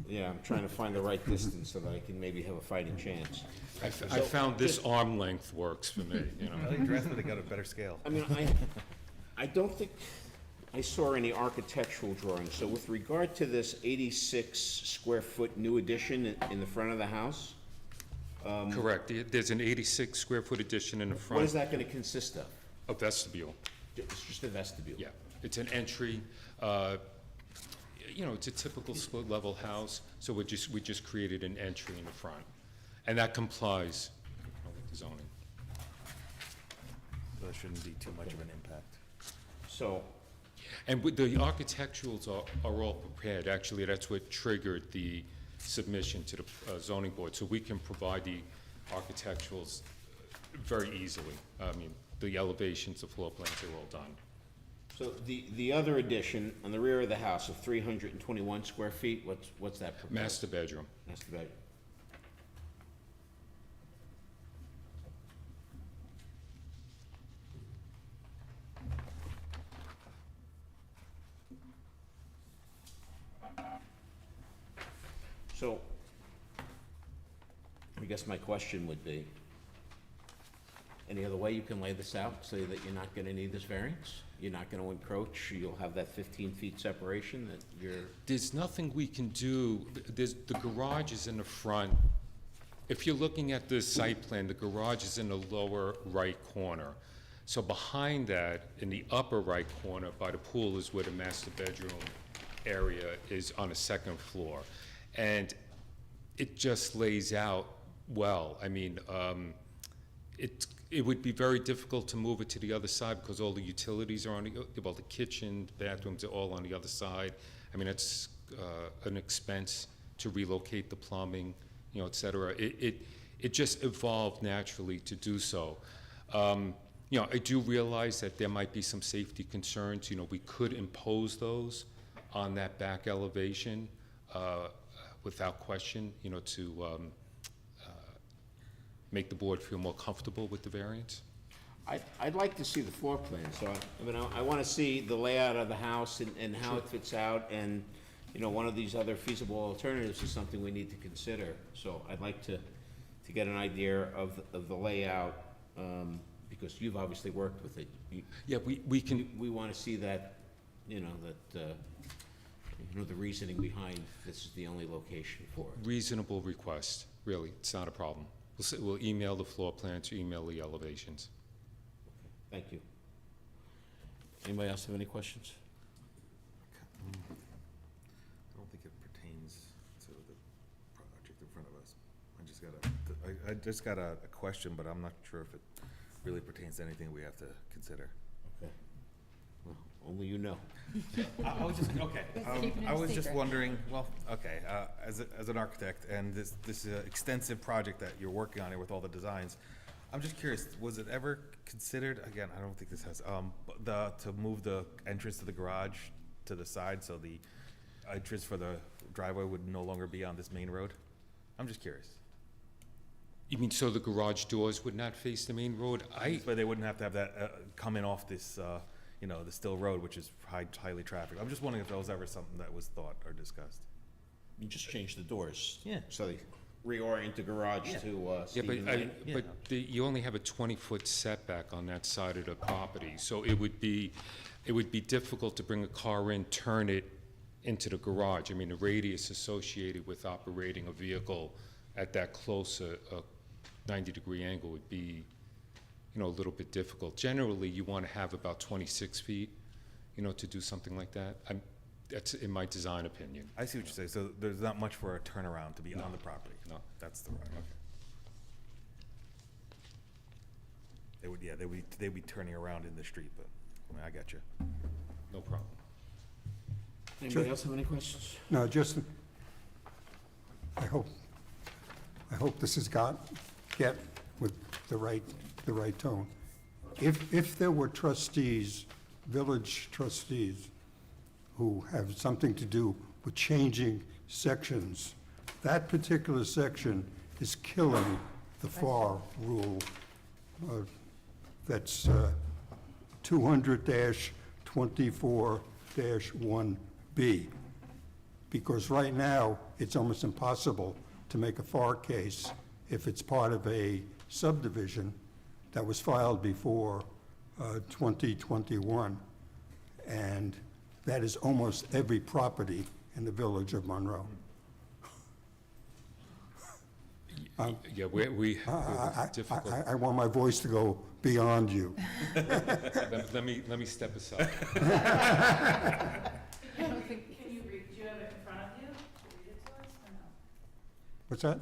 Yeah, I'm trying to find the right distance so that I can maybe have a fighting chance. I found this arm length works for me, I think drastically got a better scale. I mean, I don't think I saw any architectural drawings, so with regard to this 86 square foot new addition in the front of the house, Correct. There's an 86 square foot addition in the front. what is that gonna consist of? A vestibule. It's just a vestibule? Yeah, it's an entry, it's a typical split level house, so we just created an entry in the front. And that complies with the zoning. So there shouldn't be too much of an impact. So, And with the architecturals are all prepared. Actually, that's what triggered the submission to the zoning board. So we can provide the architecturals very easily. I mean, the elevations, the floor plans are all done. so the other addition on the rear of the house of 321 square feet, what's that proposed? Master bedroom. Master bedroom. So, I guess my question would be, any other way you can lay this out so that you're not gonna need this variance? You're not gonna encroach, you'll have that 15 feet separation that you're, There's nothing we can do. The garage is in the front. If you're looking at the site plan, the garage is in the lower right corner. So behind that, in the upper right corner by the pool is where the master bedroom area is on the second floor. And it just lays out well. I mean, it would be very difficult to move it to the other side because all the utilities are on the kitchen, the bathrooms are all on the other side. I mean, it's an expense to relocate the plumbing, et cetera. It just evolved naturally to do so. I do realize that there might be some safety concerns. We could impose those on that back elevation without question, to make the board feel more comfortable with the variance. I'd like to see the floor plan, so, I wanna see the layout of the house and how it fits out, and, one of these other feasible alternatives is something we need to consider. So I'd like to get an idea of the layout, because you've obviously worked with it. Yeah, we can, We wanna see that, the reasoning behind this is the only location for it. reasonable request, really, it's not a problem. We'll email the floor plans, email the elevations. Thank you. Anybody else have any questions? I don't think it I just got a question, but I'm not sure if it really pertains to anything we have to consider. Okay. Well, only you know. I was just, okay. Keeping it I a was just secret. wondering, well, okay, as an architect, and this extensive project that you're working on here with all the designs, I'm just curious, was it ever considered, again, I don't think this has, to move the entrance to the garage to the side, so the entrance for the driveway would no longer be on this main road? I'm just curious. You mean, so the garage doors would not face the main road? But they wouldn't have to have that coming off this, the Still Road, which is highly trafficked. I'm just wondering if that was ever something that was thought or discussed. You just change the doors. Yeah. So they reorient the garage to Yeah, Stephen Lane. you only have a 20-foot setback on that side of the property, so it would be difficult to bring a car in, turn it into the garage. I mean, the radius associated with operating a vehicle at that close a 90-degree angle would be, a little bit difficult. Generally, you want to have about 26 feet, to do something like that. That's in my design opinion. I see what you're saying. So there's not much for a turnaround to be on the property? No. That's the right, okay. They'd be turning around in the street, but, I got you. No problem. Anybody else have any questions? No, just, I hope this has get with the right tone. If there were trustees, village trustees, who have something to do with changing sections, that particular section is killing the FAR rule. That's 200-24-1B. Because right now, it's almost impossible to make a FAR case if it's part of a subdivision that was filed before 2021. And that is almost every property in the Village of Monroe. Yeah, we difficult. I want my voice to go beyond you. Let me step aside. Can you read, do you have it in front of you to read it to us, or no? What's that?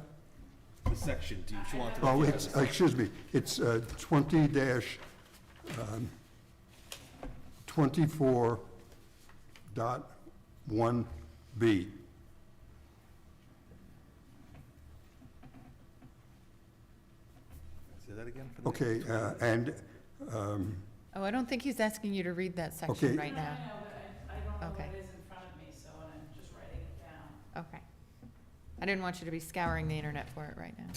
The section, do you want to? Oh, it's, excuse me, it's 20-24.1B. Say that again? for the- Okay, Oh, I don't think he's asking you to read that Okay. section right now. I know, but I don't know Okay. what it is in front of me, so I'm just writing it down. Okay. I didn't want you to be scouring the internet for it right now.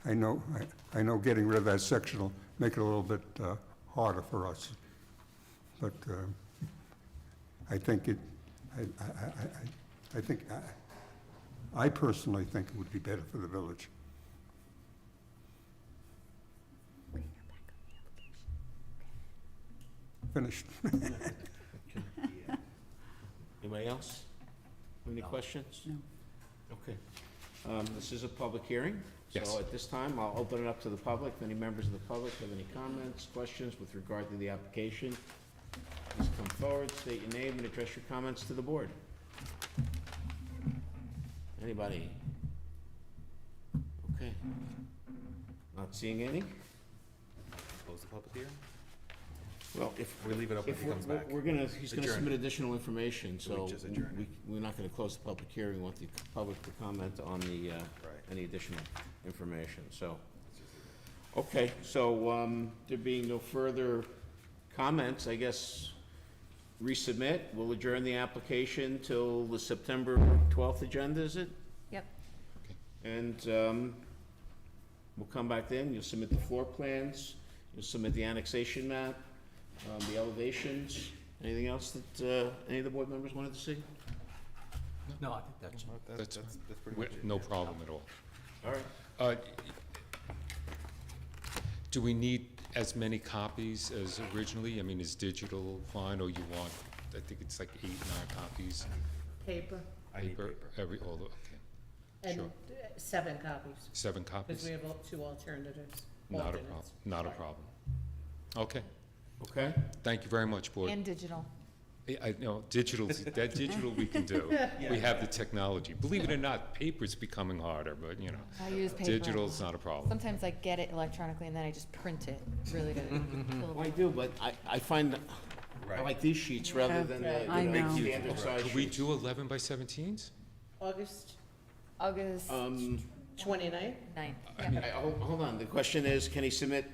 I know getting rid of that section will make it a little bit harder for us. But I personally think it would be better for the village. Finished. Anybody else? Any questions? No. Okay. This is a public hearing. Yes. So at this time, I'll open it up to the public. If any members of the public have any comments, questions with regard to the application, please come forward, state your name, and address your comments to the board. Anybody? Okay. Not seeing any? Close the public hearing? Well, if We leave it up if he comes back. He's gonna Adjourn. submit additional information, So we so just adjourn it. we're not gonna close the public hearing. We want the public to comment on the, any additional information, so. Okay, so, there being no further comments, I guess resubmit. We'll adjourn the application till the September 12th agenda, is it? Yep. And, we'll come back then. You'll submit the floor plans, you'll submit the annexation map, the elevations. Anything else that, any of the board members wanted to see? No, I think that's, That's pretty much it. No problem at all. All right. Do we need as many copies as originally? I mean, is digital fine, or you want, I think it's like 8, 9 copies? Paper, I need paper. All the, okay, and Sure. 7 copies, 7 because copies? we have 2 alternatives. Not a alternates. problem, not a Right. problem. Okay. Okay? Thank you very much, Board. And digital. I know, that digital we can do. We have the technology. Believe it or not, paper's becoming harder, but, you know, I use paper. digital's not a problem. Sometimes I get it electronically and then I just print it, really to Well, I do, but I find, I like these sheets rather than the, I know. standard size Could we sheets. do 11 by 17s? August August 29th? 9th. Hold on, the question is, can he submit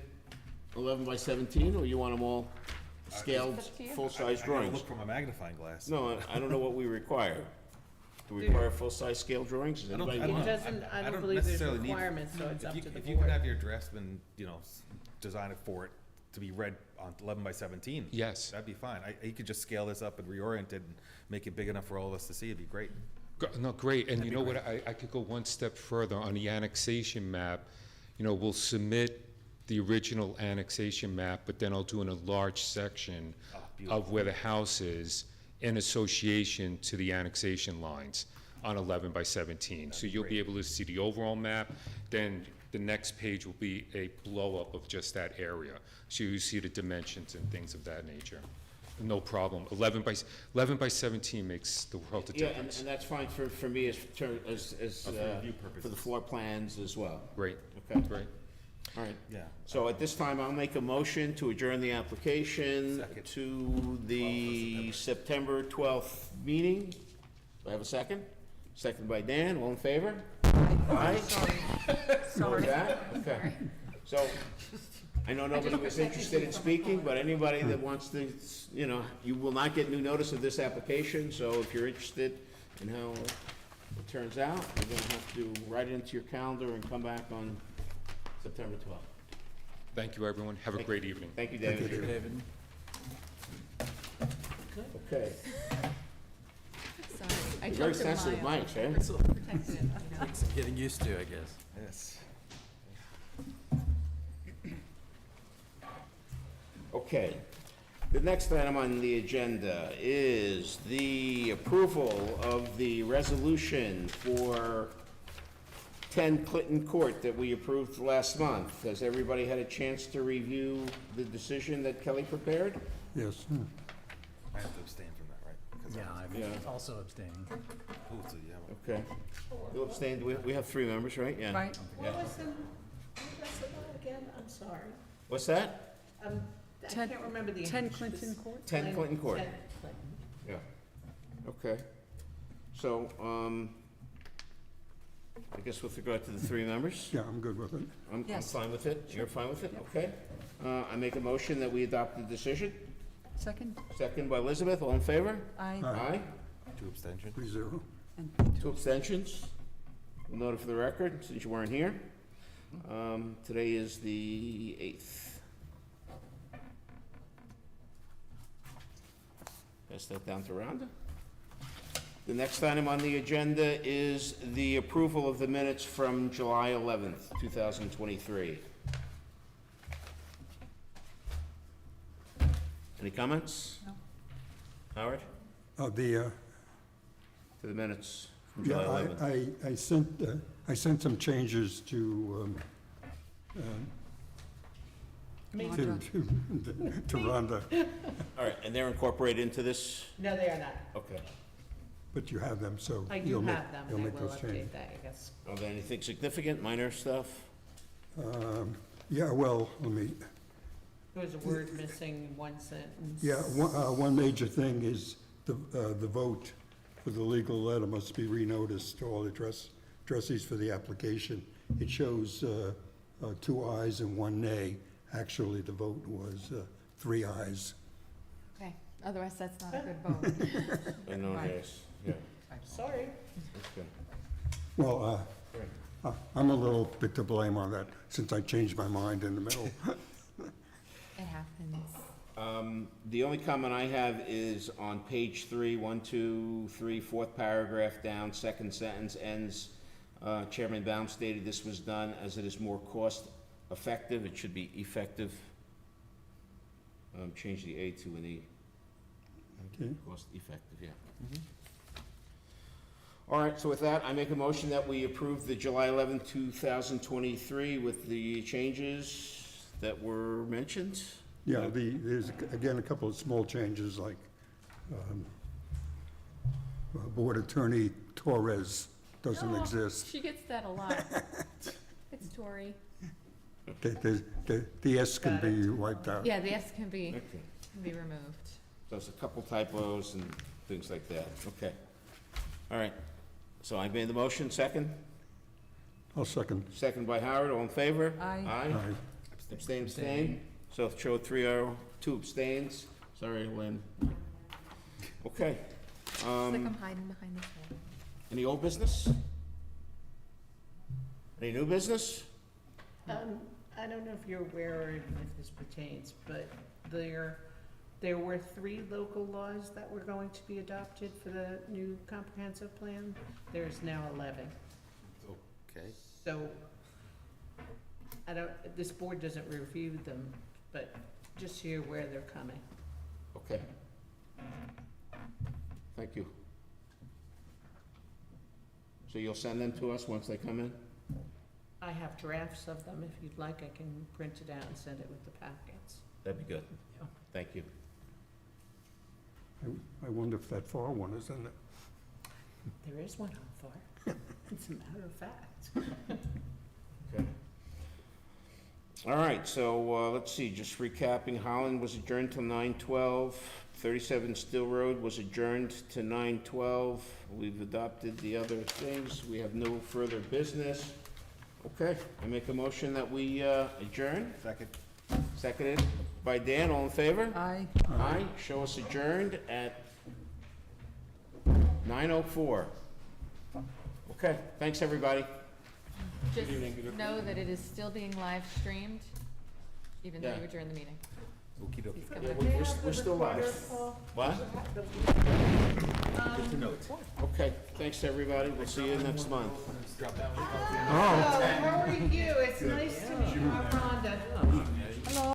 11 by 17, or you want them all scaled, It's up to you. full-size I gotta drawings? look from a magnifying glass. No, I don't know what we require. Do we require full-size scale drawings? Does anybody I don't want? know. I don't don't believe there's necessarily need- requirements, so it's up to the If you could board. have your draftsman, you know, design it for it to be read on 11 by 17. Yes. That'd be fine. He could just scale this up and reorient it and make it big enough for all of us to see. It'd be great. No, great, and you know what, I could go one step further. On the annexation map, you know, we'll submit the original annexation map, but then I'll do an enlarged section of where the house is in association to the annexation lines on 11 by 17. So you'll be able to see the overall map, then the next page will be a blow-up of just that area. So you see the dimensions and things of that nature. No problem. 11 by 17 makes the world of Yeah, difference. and that's fine for me as review for the floor plans as well. Great, Okay, great. all right. Yeah. So at this time, I'll make a motion to adjourn the application Second. to the September 12th meeting. Do I have a second? Second by Dan, all in favor? Aye. Sorry. Okay. So, I know nobody was interested in speaking, but anybody that wants to, you know, you will not get new notice of this application, so if you're interested in how it turns out, you're gonna have to write it into your calendar and come back on September 12th. Thank you, everyone. Have a great evening. Thank you, David. David? Okay. Sorry. I Very jumped in sensitive my, mics, eh? protected it, you know. Takes some getting used to, I guess. Yes. Okay. The next item on the agenda is the approval of the resolution for 10 Clinton Court that we approved last month. Has everybody had a chance to review the decision that Kelly prepared? Yes. I have to abstain from that, right? 'Cause Yeah, I was- Yeah. I'm also abstaining. Oh, so you have Okay. You'll abstain, we have 3 members, right? Yeah. Right? What was the again? I'm sorry. What's that? I Ten- can't remember the. 10 Clinton Court? 10 Clinton Court. 10 Clinton. Yeah. Okay. So, I guess with regard to the 3 members? Yeah, I'm good with it. I'm Yes. fine with it. You're fine with it? Okay. I make a motion that we adopt the decision. Second? Second by Elizabeth. All in favor? Aye. Aye. 2 abstentions. 3-0. 2 abstentions. We'll note it for the record, since you weren't here. Today is the 8th. Pass that down to Rhonda. The next item on the agenda is the approval of the minutes from July 11th, 2023. Any comments? No. Howard? The, To the minutes from July yeah, 11th. I sent some changes to Rhonda, All right, and they're incorporated into this? No, they are not. Okay. but you have them, so I do you'll make, have them, you'll and I make will those changes. update that, I guess. Are there anything significant, minor stuff? Yeah, well, let me, There was a word missing, one sentence. yeah, one major thing is the vote for the legal letter must be renoticed to all addressees for the application. It shows 2 ayes and 1 nay. Actually, the vote was 3 ayes. Okay, otherwise that's not a good vote. I know, Right. yes, yeah, Sorry. okay. Well, I'm a little bit to blame on that, since I changed my mind in the middle. It happens. The only comment I have is on page 3, 1, 2, 3, 4th paragraph down, 2nd sentence ends. Chairman Baum stated this was done as it is more cost effective. It should be effective. Change the A to an E. Okay. Cost effective, yeah. All right, so with that, I make a motion that we approve the July 11th, 2023 with the changes that were mentioned. Yeah, there's, again, a couple of small changes, like Board Attorney Torres doesn't exist. She gets that a lot. It's Tori. The S can be wiped out. Yeah, the S can be Okay. removed. There's a couple typos and things like that. Okay. All right. So I made the motion, second? I'll second. Second by Howard, all in favor? Aye. Aye. Aye. Abstain? So it showed 3-0, 2 abstains. Sorry, Lynn. Okay. It's like I'm hiding behind this wall. Any old business? Any new business? I don't know if you're aware or even if this pertains, but there were 3 local laws that were going to be adopted for the new comprehensive plan. There's now 11. Okay. So, this board doesn't review them, but just so you're aware they're coming. Okay. Thank you. So you'll send them to us once they come in? I have drafts of them. If you'd like, I can print it out and send it with the packets. That'd be good. Yeah. Thank you. I wonder if that far one is in it. There is one on far. It's a matter of fact. Okay. All right, so let's see, just recapping, Holland was adjourned till 9:12. 37 Still Road was adjourned to 9:12. We've adopted the other things. We have no further business. Okay, I make a motion that we adjourn. Second. Seconded by Dan, all in favor? Aye. Aye, show us adjourned at 9:04. Okay, thanks, everybody. Just know that it is still being live streamed, even though Yeah. you adjourned the meeting. Okey-dokey. He's Yeah, coming up. we're still live. What? Good to note. Okay, thanks, everybody. We'll see you next month. Oh, how are you? It's nice to meet you.